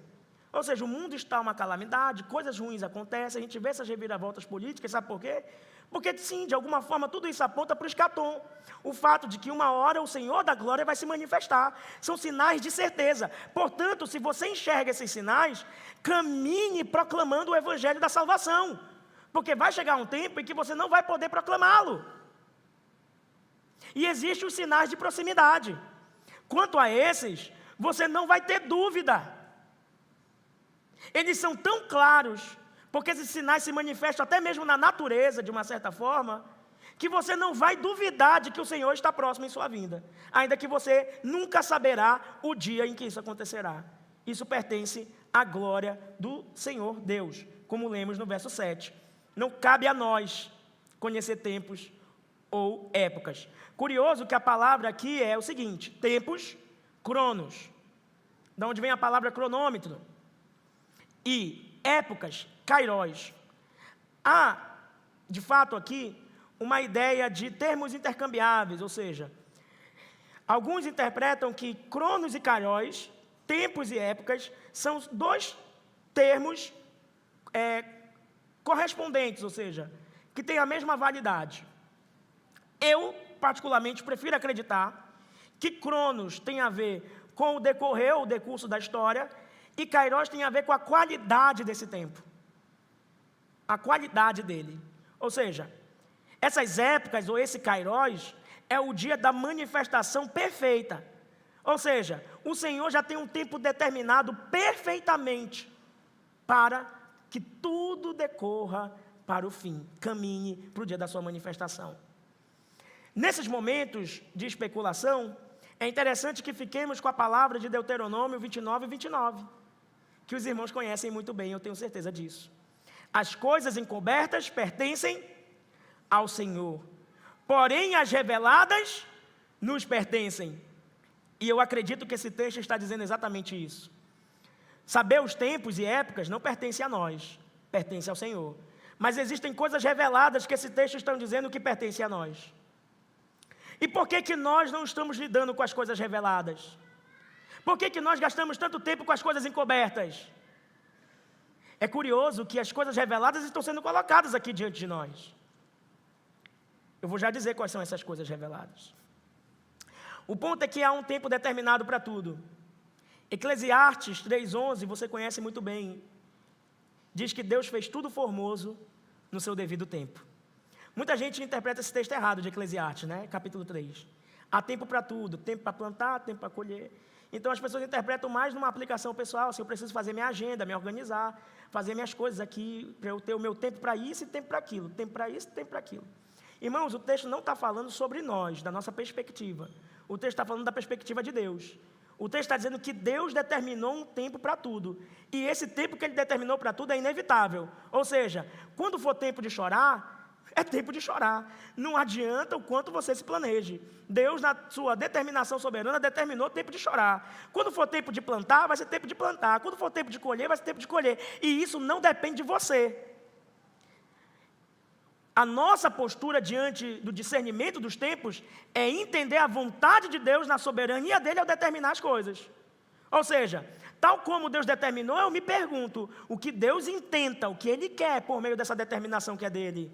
Ou seja, o mundo está uma calamidade, coisas ruins acontecem, a gente vê essas reviravoltas políticas, sabe por quê? Porque sim, de alguma forma, tudo isso aponta para o escatom. O fato de que uma hora o Senhor da glória vai se manifestar. São sinais de certeza. Portanto, se você enxerga esses sinais, caminhe proclamando o evangelho da salvação. Porque vai chegar um tempo em que você não vai poder proclamá-lo. E existem os sinais de proximidade. Quanto a esses, você não vai ter dúvida. Eles são tão claros, porque esses sinais se manifestam até mesmo na natureza, de uma certa forma, que você não vai duvidar de que o Senhor está próximo em sua vinda, ainda que você nunca saberá o dia em que isso acontecerá. Isso pertence à glória do Senhor Deus, como lemos no verso 7. Não cabe a nós conhecer tempos ou épocas. Curioso que a palavra aqui é o seguinte, tempos, cronos, de onde vem a palavra cronômetro, e épocas, kairos. Há, de fato, aqui, uma ideia de termos intercambiáveis, ou seja, alguns interpretam que cronos e kairos, tempos e épocas, são 2 termos correspondentes, ou seja, que têm a mesma validade. Eu, particularmente, prefiro acreditar que cronos tem a ver com o decorrer, o decurso da história, e kairos tem a ver com a qualidade desse tempo. A qualidade dele. Ou seja, essas épocas ou esse Kairos é o dia da manifestação perfeita. Ou seja, o Senhor já tem um tempo determinado perfeitamente para que tudo decorra para o fim, caminhe para o dia da sua manifestação. Nesses momentos de especulação, é interessante que fiquemos com a palavra de Deuteronômio 29 e 29, que os irmãos conhecem muito bem, eu tenho certeza disso. As coisas encobertas pertencem ao Senhor, porém as reveladas nos pertencem. E eu acredito que esse texto está dizendo exatamente isso. Saber os tempos e épocas não pertence a nós, pertence ao Senhor. Mas existem coisas reveladas que esse texto está dizendo que pertencem a nós. E por que nós não estamos lidando com as coisas reveladas? Por que nós gastamos tanto tempo com as coisas encobertas? É curioso que as coisas reveladas estão sendo colocadas aqui diante de nós. Eu vou já dizer quais são essas coisas reveladas. O ponto é que há um tempo determinado para tudo. Eclesiastes 3:11, você conhece muito bem, diz que Deus fez tudo formoso no seu devido tempo. Muita gente interpreta esse texto errado de Eclesiastes, né? Capítulo 3. Há tempo para tudo, tempo para plantar, tempo para colher. Então as pessoas interpretam mais numa aplicação pessoal, assim, eu preciso fazer minha agenda, me organizar, fazer minhas coisas aqui, para eu ter o meu tempo para isso e tempo para aquilo, tempo para isso e tempo para aquilo. Irmãos, o texto não está falando sobre nós, da nossa perspectiva. O texto está falando da perspectiva de Deus. O texto está dizendo que Deus determinou um tempo para tudo. E esse tempo que Ele determinou para tudo é inevitável. Ou seja, quando for tempo de chorar, é tempo de chorar. Não adianta o quanto você se planeje. Deus, na sua determinação soberana, determinou o tempo de chorar. Quando for tempo de plantar, vai ser tempo de plantar. Quando for tempo de colher, vai ser tempo de colher. E isso não depende de você. A nossa postura diante do discernimento dos tempos é entender a vontade de Deus na soberania dele ao determinar as coisas. Ou seja, tal como Deus determinou, eu me pergunto, o que Deus intenta, o que Ele quer por meio dessa determinação que é dele?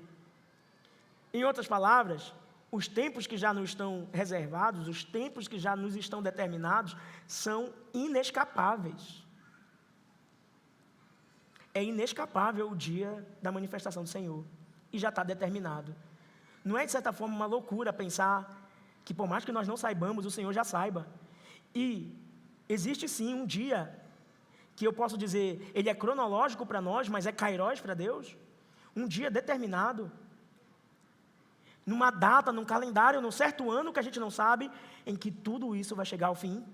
Em outras palavras, os tempos que já nos estão reservados, os tempos que já nos estão determinados, são inescapáveis. É inescapável o dia da manifestação do Senhor. E já está determinado. Não é, de certa forma, uma loucura pensar que, por mais que nós não saibamos, o Senhor já saiba. E existe sim um dia que eu posso dizer, ele é cronológico para nós, mas é Kairos para Deus. Um dia determinado. Numa data, num calendário, num certo ano que a gente não sabe, em que tudo isso vai chegar ao fim.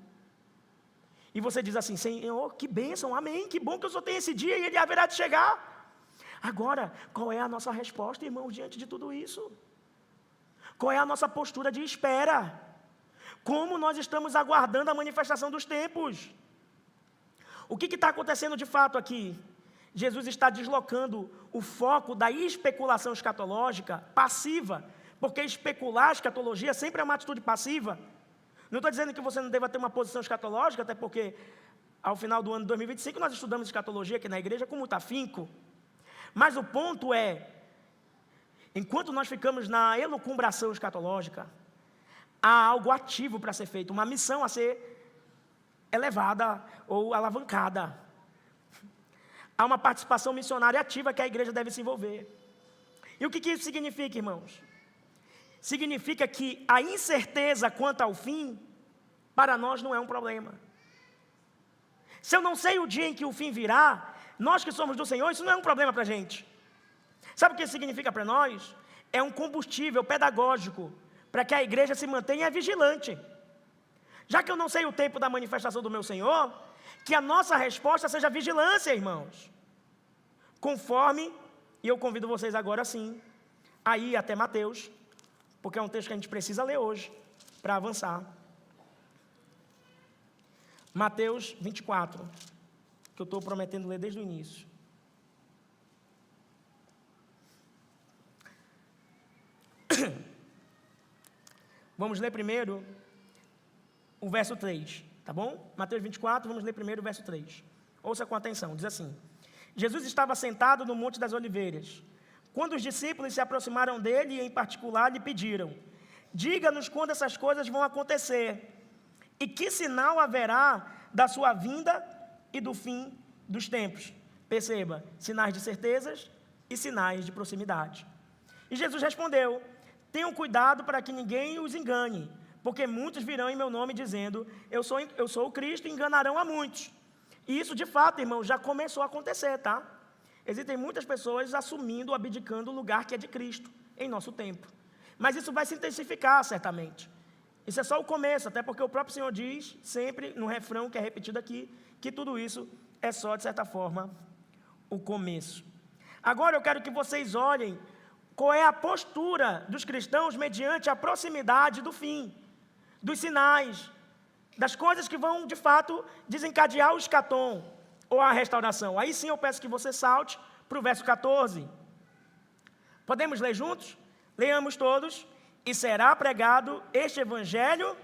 E você diz assim, Senhor, que bênção, amém, que bom que eu só tenho esse dia e ele haverá de chegar. Agora, qual é a nossa resposta, irmãos, diante de tudo isso? Qual é a nossa postura de espera? Como nós estamos aguardando a manifestação dos tempos? O que está acontecendo de fato aqui? Jesus está deslocando o foco da especulação escatológica passiva, porque especular a escatologia sempre é uma atitude passiva. Não estou dizendo que você não deva ter uma posição escatológica, até porque ao final do ano de 2025 nós estudamos escatologia aqui na igreja com muito afinco. Mas o ponto é, enquanto nós ficamos na elucubração escatológica, há algo ativo para ser feito, uma missão a ser elevada ou alavancada. Há uma participação missionária ativa que a igreja deve se envolver. E o que isso significa, irmãos? Significa que a incerteza quanto ao fim, para nós não é um problema. Se eu não sei o dia em que o fim virá, nós que somos do Senhor, isso não é um problema para a gente. Sabe o que isso significa para nós? É um combustível pedagógico para que a igreja se mantenha vigilante. Já que eu não sei o tempo da manifestação do meu Senhor, que a nossa resposta seja vigilância, irmãos. Conforme, e eu convido vocês agora sim, a ir até Mateus, porque é um texto que a gente precisa ler hoje, para avançar. Mateus 24. Que eu estou prometendo ler desde o início. Vamos ler primeiro o verso 3, tá bom? Mateus 24, vamos ler primeiro o verso 3. Ouça com atenção, diz assim: Jesus estava sentado no Monte das Oliveiras, quando os discípulos se aproximaram dele e, em particular, lhe pediram: diga-nos quando essas coisas vão acontecer, e que sinal haverá da sua vinda e do fim dos tempos. Perceba, sinais de certezas e sinais de proximidade. E Jesus respondeu: tenham cuidado para que ninguém os engane, porque muitos virão em meu nome dizendo, eu sou o Cristo, e enganarão a muitos. E isso, de fato, irmão, já começou a acontecer, tá? Existem muitas pessoas assumindo, abdicando o lugar que é de Cristo em nosso tempo. Mas isso vai se intensificar, certamente. Isso é só o começo, até porque o próprio Senhor diz, sempre no refrão que é repetido aqui, que tudo isso é só, de certa forma, o começo. Agora eu quero que vocês olhem qual é a postura dos cristãos mediante a proximidade do fim, dos sinais, das coisas que vão, de fato, desencadear o escatom ou a restauração. Aí sim eu peço que você salte para o verso 14. Podemos ler juntos? Leamos todos. E será pregado este evangelho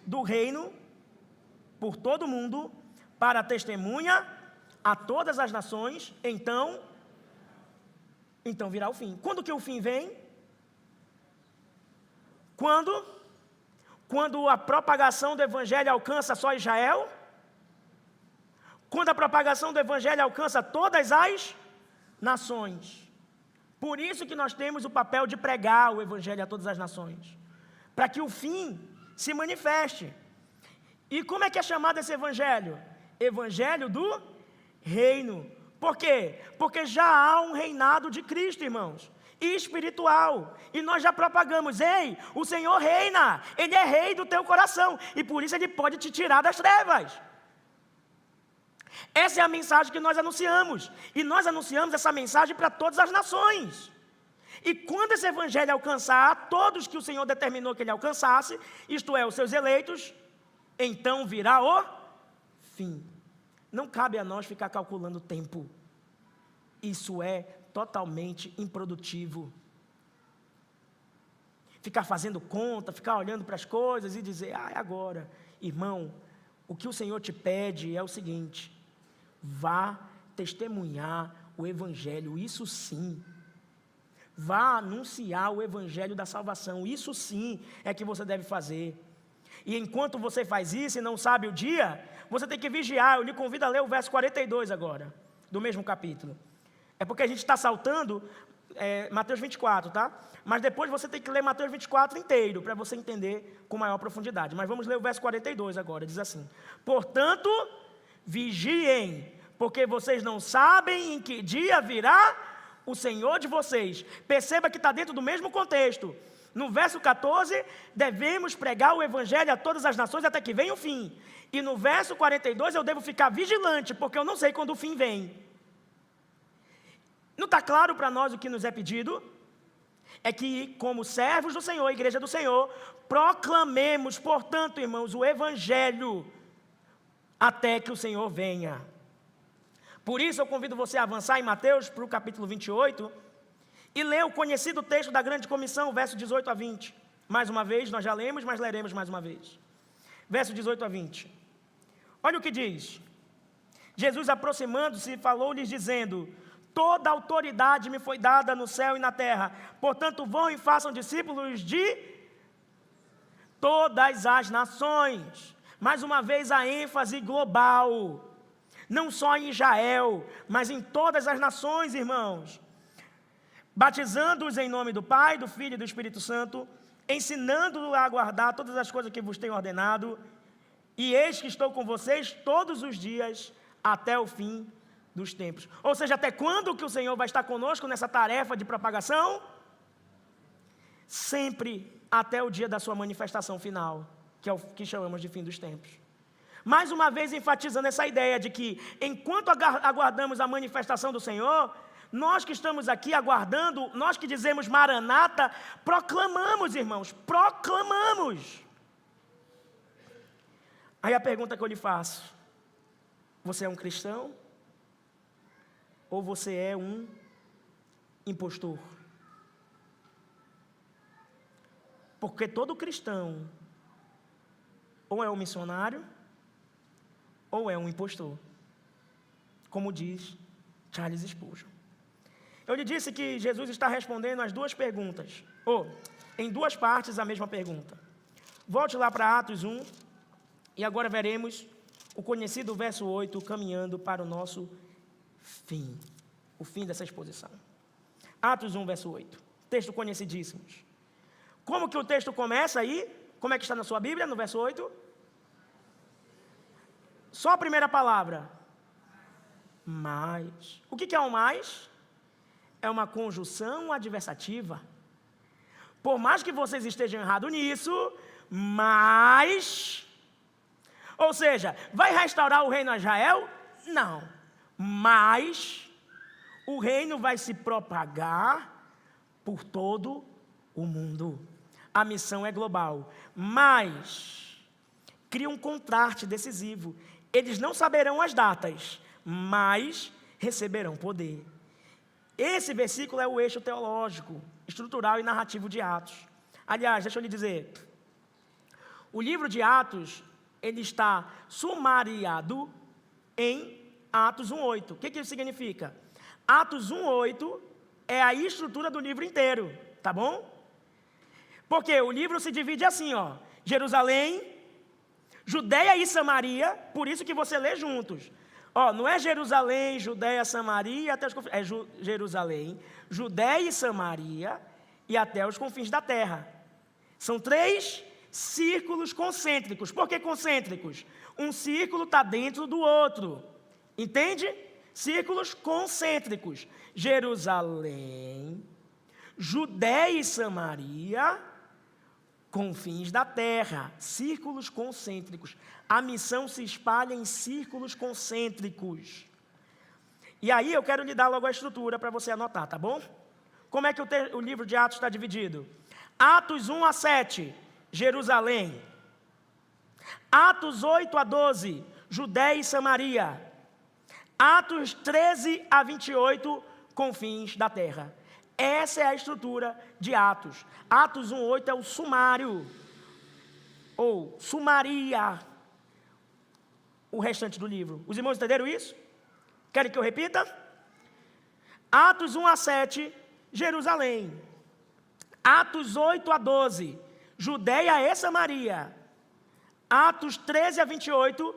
do reino por todo o mundo, para testemunha a todas as nações, então virá o fim. Quando que o fim vem? Quando a propagação do evangelho alcança só Israel? Quando a propagação do evangelho alcança todas as nações? Por isso que nós temos o papel de pregar o evangelho a todas as nações, para que o fim se manifeste. E como é que é chamado esse evangelho? Evangelho do reino. Por quê? Porque já há um reinado de Cristo, irmãos, espiritual, e nós já propagamos, ei, o Senhor reina, Ele é rei do teu coração, e por isso Ele pode te tirar das trevas. Essa é a mensagem que nós anunciamos, e nós anunciamos essa mensagem para todas as nações. E quando esse evangelho alcançar a todos que o Senhor determinou que ele alcançasse, isto é, os seus eleitos, então virá o fim. Não cabe a nós ficar calculando o tempo. Isso é totalmente improdutivo. Ficar fazendo conta, ficar olhando para as coisas e dizer, é agora. Irmão, o que o Senhor te pede é o seguinte: vá testemunhar o evangelho, isso sim. Vá anunciar o evangelho da salvação, isso sim é que você deve fazer. E enquanto você faz isso e não sabe o dia, você tem que vigiar. Eu lhe convido a ler o verso 42 agora, do mesmo capítulo. É porque a gente está saltando Mateus 24, tá? Mas depois você tem que ler Mateus 24 inteiro, para você entender com maior profundidade. Mas vamos ler o verso 42 agora, diz assim: portanto, vigiem, porque vocês não sabem em que dia virá o Senhor de vocês. Perceba que está dentro do mesmo contexto. No verso 14, devemos pregar o evangelho a todas as nações até que venha o fim. E no verso 42, eu devo ficar vigilante, porque eu não sei quando o fim vem. Não está claro para nós o que nos é pedido? É que, como servos do Senhor, igreja do Senhor, proclamemos, portanto, irmãos, o evangelho até que o Senhor venha. Por isso eu convido você a avançar em Mateus para o capítulo 28 e ler o conhecido texto da grande comissão, verso 18 a 20. Mais uma vez, nós já lemos, mas leremos mais uma vez. Verso 18 a 20. Olha o que diz. Jesus, aproximando-se, falou-lhes dizendo: toda autoridade me foi dada no céu e na terra, portanto vão e façam discípulos de todas as nações. Mais uma vez a ênfase global. Não só em Israel, mas em todas as nações, irmãos. Batizando-os em nome do Pai, do Filho e do Espírito Santo, ensinando-os a guardar todas as coisas que vos tenho ordenado, e eis que estou com vocês todos os dias, até o fim dos tempos. Ou seja, até quando que o Senhor vai estar conosco nessa tarefa de propagação? Sempre até o dia da sua manifestação final, que é o que chamamos de fim dos tempos. Mais uma vez enfatizando essa ideia de que, enquanto aguardamos a manifestação do Senhor, nós que estamos aqui aguardando, nós que dizemos Maranata, proclamamos, irmãos, proclamamos. Aí a pergunta que eu lhe faço: você é um cristão? Ou você é um impostor? Porque todo cristão ou é um missionário, ou é um impostor, como diz Charles Spurgeon. Eu lhe disse que Jesus está respondendo as duas perguntas, ou em duas partes a mesma pergunta. Volte lá para Atos 1, e agora veremos o conhecido verso 8, caminhando para o nosso fim, o fim dessa exposição. Atos 1, verso 8. texto conhecidíssimo. Como que o texto começa aí? Como é que está na sua Bíblia, no verso 8? Só a primeira palavra. Mas. O que é o mais? É uma conjunção adversativa. Por mais que vocês estejam errados nisso, mas... Ou seja, vai restaurar o reino a Israel? Não. Mas o reino vai se propagar por todo o mundo. A missão é global. Mas cria um contraste decisivo. Eles não saberão as datas, mas receberão poder. Esse versículo é o eixo teológico, estrutural e narrativo de Atos. Aliás, deixa eu lhe dizer, o livro de Atos, ele está sumariado em Atos 1:8. O que isso significa? Atos 1:8 é a estrutura do livro inteiro, tá bom? Porque o livro se divide assim, ó, Jerusalém, Judeia e Samaria, por isso que você lê juntos. Ó, não é Jerusalém, Judeia, Samaria, até os confins, é Jerusalém, Judeia e Samaria e até os confins da terra. São 3 círculos concêntricos. Por que concêntricos? Um círculo está dentro do outro. Entende? Círculos concêntricos. Jerusalém, Judeia e Samaria, confins da terra, círculos concêntricos. A missão se espalha em círculos concêntricos. E aí eu quero lhe dar logo a estrutura para você anotar, tá bom? Como é que o livro de Atos está dividido? Atos 1-7, Jerusalém. Atos 8-12, Judeia e Samaria. Atos 13-28, confins da terra. Essa é a estrutura de Atos. Atos 1:8 é o sumário, ou sumaria o restante do livro. Os irmãos entenderam isso? Querem que eu repita? Atos 1-7, Jerusalém. Atos 8-12, Judeia e Samaria. Atos 13-28,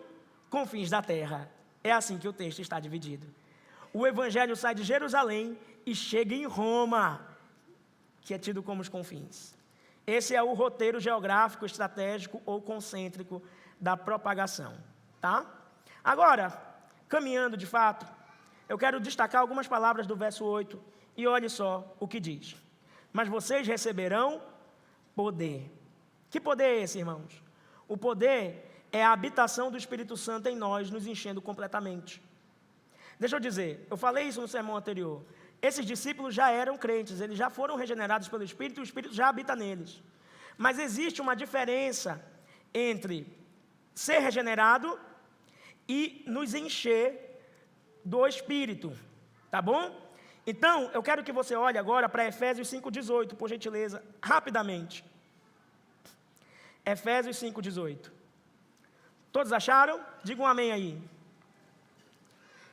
confins da terra. É assim que o texto está dividido. O evangelho sai de Jerusalém e chega em Roma, que é tido como os confins. Esse é o roteiro geográfico, estratégico ou concêntrico da propagação, tá? Agora, caminhando de fato, eu quero destacar algumas palavras do verso 8, e olhe só o que diz. Mas vocês receberão poder. Que poder é esse, irmãos? O poder é a habitação do Espírito Santo em nós, nos enchendo completamente. Deixa eu dizer, eu falei isso no sermão anterior. Esses discípulos já eram crentes, eles já foram regenerados pelo Espírito e o Espírito já habita neles. Mas existe uma diferença entre ser regenerado e nos encher do Espírito, tá bom? Então, eu quero que você olhe agora para Efésios 5:18, por gentileza, rapidamente. Efésios 5:18. Todos acharam? Digam um amém aí.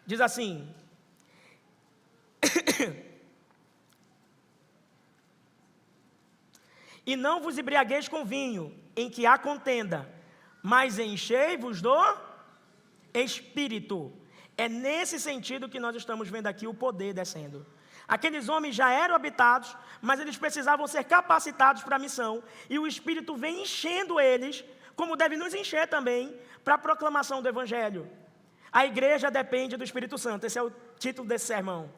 Diz assim: e não vos embriagueis com vinho, em que há contenda, mas enchei-vos do Espírito. É nesse sentido que nós estamos vendo aqui o poder descendo. Aqueles homens já eram habitados, mas eles precisavam ser capacitados para a missão, e o Espírito vem enchendo eles, como deve nos encher também, para a proclamação do Evangelho. A igreja depende do Espírito Santo, esse é o título desse sermão.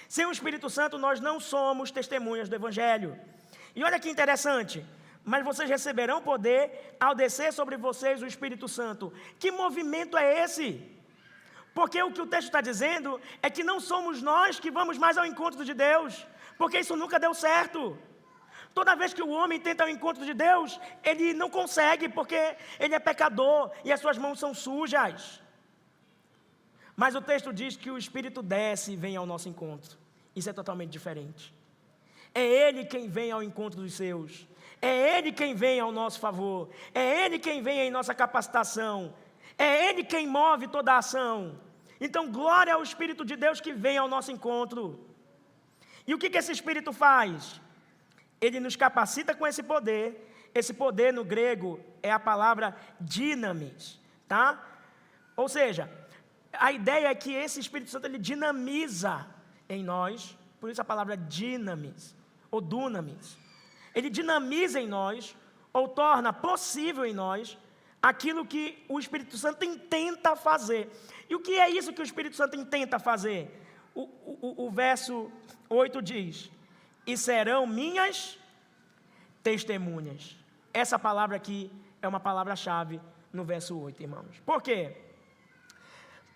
Sem o Espírito Santo, nós não somos testemunhas do Evangelho. E olha que interessante, mas vocês receberão poder ao descer sobre vocês o Espírito Santo. Que movimento é esse? Porque o que o texto está dizendo é que não somos nós que vamos mais ao encontro de Deus, porque isso nunca deu certo. Toda vez que o homem tenta o encontro de Deus, ele não consegue, porque ele é pecador e as suas mãos são sujas. Mas o texto diz que o Espírito desce e vem ao nosso encontro. Isso é totalmente diferente. É Ele quem vem ao encontro dos seus. É Ele quem vem ao nosso favor. É Ele quem vem em nossa capacitação. É Ele quem move toda a ação. Então, glória ao Espírito de Deus que vem ao nosso encontro. E o que esse Espírito faz? Ele nos capacita com esse poder. Esse poder no grego é a palavra dinamis, tá? Ou seja, a ideia é que esse Espírito Santo ele dinamiza em nós, por isso a palavra dinamis, ou dunamis. Ele dinamiza em nós, ou torna possível em nós, aquilo que o Espírito Santo intenta fazer. E o que é isso que o Espírito Santo intenta fazer? O verso 8 diz: e serão minhas testemunhas. Essa palavra aqui é uma palavra-chave no verso 8, irmãos. Por quê?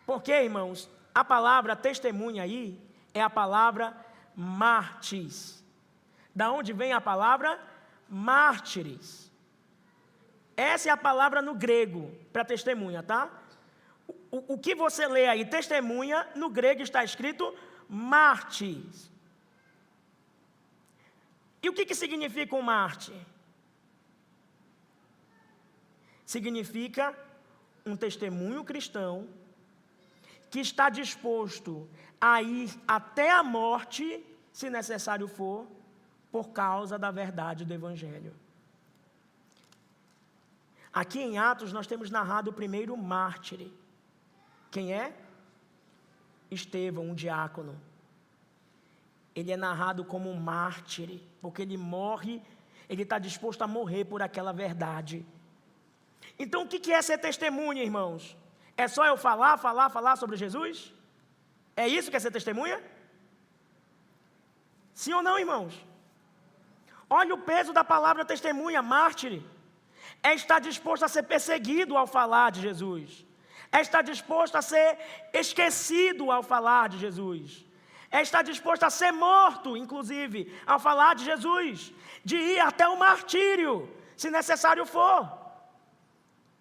Porque, irmãos, a palavra testemunha aí é a palavra mártires. Da onde vem a palavra mártires? Essa é a palavra no grego para testemunha, tá? O que você lê aí, testemunha, no grego está escrito mártires. E o que significa um mártir? Significa um testemunho cristão que está disposto a ir até a morte, se necessário for, por causa da verdade do Evangelho. Aqui em Atos nós temos narrado o primeiro mártir. Quem é? Estevão, um diácono. Ele é narrado como um mártir, porque ele morre, ele está disposto a morrer por aquela verdade. Então o que é ser testemunha, irmãos? É só eu falar sobre Jesus? É isso que é ser testemunha? Sim ou não, irmãos? Olha o peso da palavra testemunha, mártir. É estar disposto a ser perseguido ao falar de Jesus. É estar disposto a ser esquecido ao falar de Jesus. É estar disposto a ser morto, inclusive, ao falar de Jesus. De ir até o martírio, se necessário for.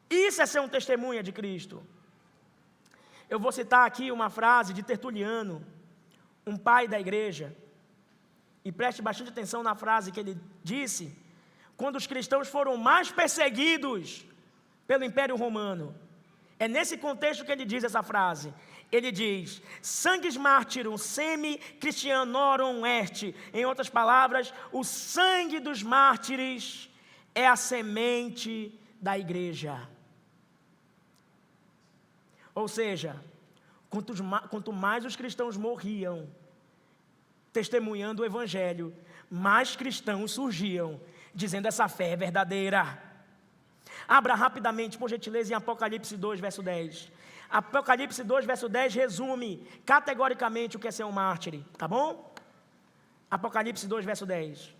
Isso é ser um testemunha de Cristo. Eu vou citar aqui uma frase de Tertuliano, um pai da igreja. E preste bastante atenção na frase que ele disse, quando os cristãos foram mais perseguidos pelo Império Romano. É nesse contexto que ele diz essa frase. Ele diz: sanguis martyrum semi christianorum est. Em outras palavras, o sangue dos mártires é a semente da igreja. Ou seja, quanto mais os cristãos morriam testemunhando o Evangelho, mais cristãos surgiam, dizendo: essa fé é verdadeira. Abra rapidamente, por gentileza, em Apocalipse 2, verso 10. Apocalipse 2, verso 10 resume categoricamente o que é ser um mártir, tá bom? Apocalipse 2, verso 10.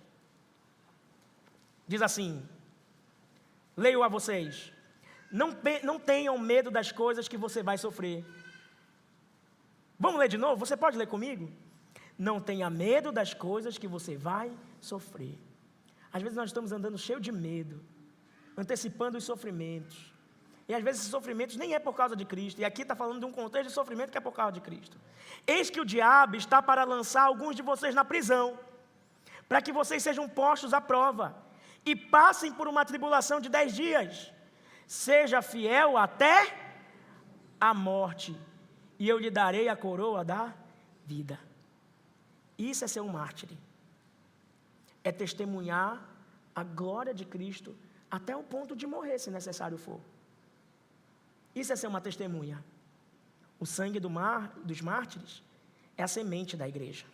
Diz assim, leio a vocês: não tenham medo das coisas que você vai sofrer. Vamos ler de novo? Você pode ler comigo? Não tenha medo das coisas que você vai sofrer. Às vezes nós estamos andando cheio de medo, antecipando os sofrimentos. E às vezes esses sofrimentos nem é por causa de Cristo. E aqui está falando de um contexto de sofrimento que é por causa de Cristo. Eis que o diabo está para lançar alguns de vocês na prisão, para que vocês sejam postos à prova e passem por uma tribulação de 10 dias. Seja fiel até a morte, e eu lhe darei a coroa da vida. Isso é ser um mártir. É testemunhar a glória de Cristo até o ponto de morrer, se necessário for. Isso é ser uma testemunha. O sangue dos mártires é a semente da igreja.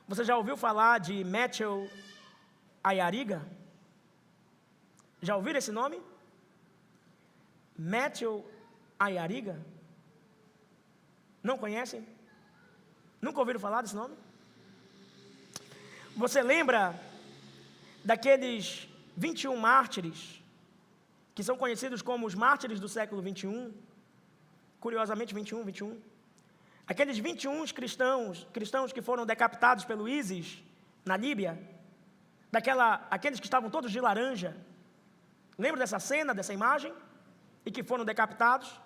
Você já ouviu falar de Matthew Ayariga? Já ouviram esse nome? Matthew Ayariga? Não conhecem? Nunca ouviram falar desse nome? Você lembra daqueles 21 mártires, que são conhecidos como os mártires do século 21? Curiosamente, 21. Aqueles 21 cristãos que foram decapitados pelo ISIS, na Líbia, aqueles que estavam todos de laranja. Lembra dessa cena, dessa imagem? E que foram decapitados?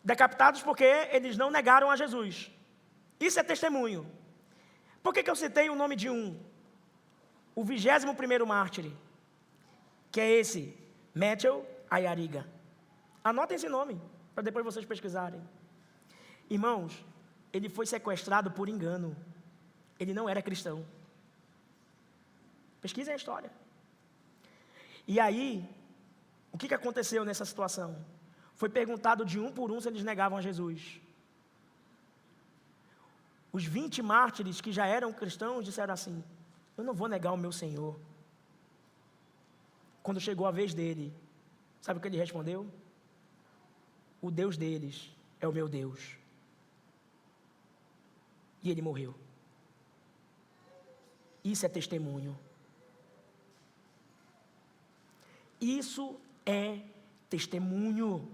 Decapitados porque eles não negaram a Jesus. Isso é testemunho. Por que eu citei o nome de um? O 21º mártir, que é esse, Matthew Ayariga. Anotem esse nome, para depois vocês pesquisarem. Irmãos, ele foi sequestrado por engano. Ele não era cristão. Pesquisem a história. E aí, o que aconteceu nessa situação? Foi perguntado de um por um se eles negavam a Jesus. Os 20 mártires que já eram cristãos disseram assim: eu não vou negar o meu Senhor. Quando chegou a vez dele, sabe o que ele respondeu? O Deus deles é o meu Deus. E ele morreu. Isso é testemunho. Isso é testemunho.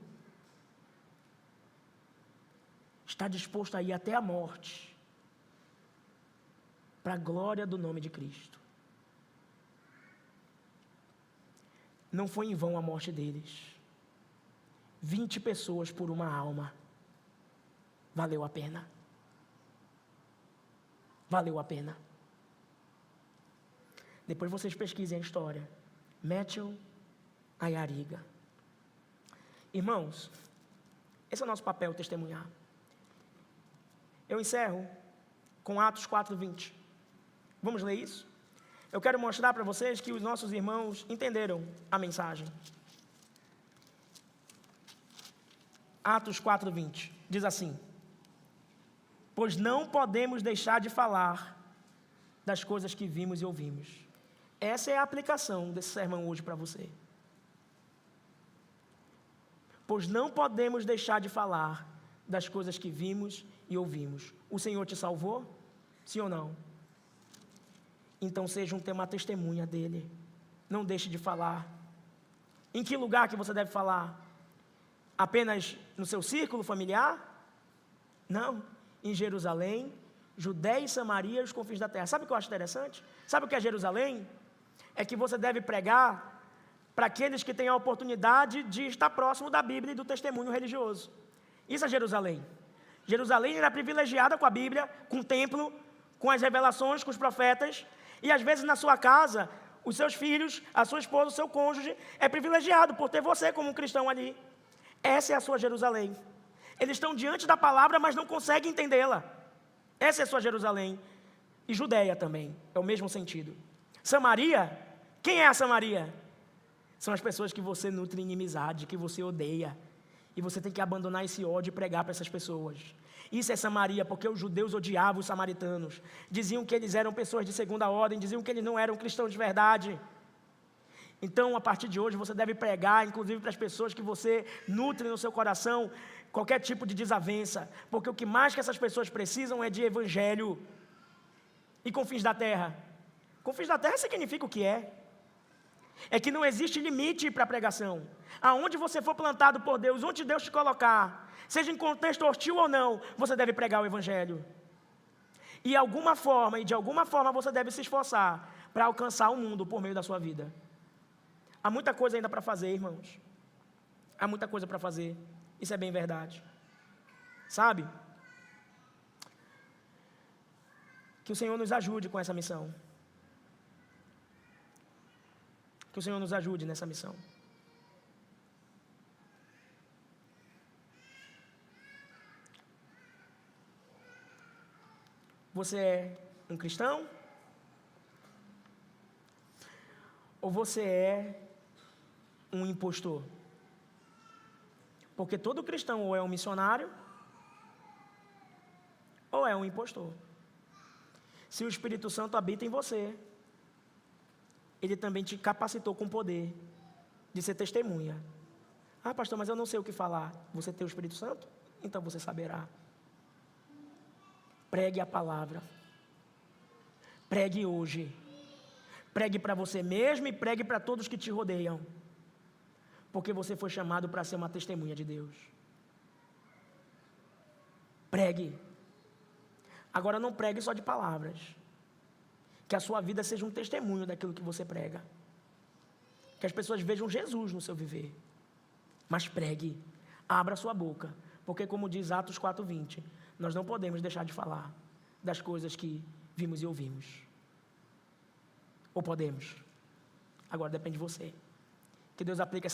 Está disposto a ir até a morte, para a glória do nome de Cristo. Não foi em vão a morte deles. 20 pessoas por uma alma. Valeu a pena. Valeu a pena. Depois vocês pesquisem a história. Matthew Ayariga. Irmãos, esse é o nosso papel, testemunhar. Eu encerro com Atos 4:20. Vamos ler isso? Eu quero mostrar para vocês que os nossos irmãos entenderam a mensagem. Atos 4:20 diz assim: pois não podemos deixar de falar das coisas que vimos e ouvimos. Essa é a aplicação desse sermão hoje para você. Pois não podemos deixar de falar das coisas que vimos e ouvimos. O Senhor te salvou? Sim ou não? Então seja uma testemunha dele. Não deixe de falar. Em que lugar que você deve falar? Apenas no seu círculo familiar? Não. Em Jerusalém, Judéia e Samaria e os confins da terra. Sabe o que eu acho interessante? Sabe o que é Jerusalém? É que você deve pregar para aqueles que têm a oportunidade de estar próximo da Bíblia e do testemunho religioso. Isso é Jerusalém. Jerusalém era privilegiada com a Bíblia, com o templo, com as revelações, com os profetas. E às vezes na sua casa, os seus filhos, a sua esposa, o seu cônjuge é privilegiado por ter você como um cristão ali. Essa é a sua Jerusalém. Eles estão diante da palavra, mas não conseguem entendê-la. Essa é a sua Jerusalém. E Judéia também, é o mesmo sentido. Samaria, quem é a Samaria? São as pessoas que você nutre inimizade, que você odeia. E você tem que abandonar esse ódio e pregar para essas pessoas. Isso é Samaria, porque os judeus odiavam os samaritanos. Diziam que eles eram pessoas de segunda ordem, diziam que eles não eram cristãos de verdade. Então, a partir de hoje, você deve pregar, inclusive para as pessoas que você nutre no seu coração, qualquer tipo de desavença. Porque o que mais que essas pessoas precisam é de evangelho. E confins da terra? Confins da terra significa o que é? É que não existe limite para a pregação. Aonde você for plantado por Deus, onde Deus te colocar, seja em contexto hostil ou não, você deve pregar o evangelho. E de alguma forma você deve se esforçar para alcançar o mundo por meio da sua vida. Há muita coisa ainda para fazer, irmãos. Há muita coisa para fazer. Isso é bem verdade. Sabe? Que o Senhor nos ajude com essa missão. Que o Senhor nos ajude nessa missão. Você é um cristão? Ou você é um impostor? Porque todo cristão ou é um missionário, ou é um impostor. Se o Espírito Santo habita em você, ele também te capacitou com poder de ser testemunha. Ah, pastor, mas eu não sei o que falar. Você tem o Espírito Santo? Então você saberá. Pregue a palavra. Pregue hoje. Pregue para você mesmo e pregue para todos que te rodeiam. Porque você foi chamado para ser uma testemunha de Deus. Pregue. Agora não pregue só de palavras. Que a sua vida seja um testemunho daquilo que você prega. Que as pessoas vejam Jesus no seu viver. Mas pregue. Abra sua boca. Porque como diz Atos 4:20, nós não podemos deixar de falar das coisas que vimos e ouvimos. Ou podemos? Agora depende de você. Que Deus aplique essa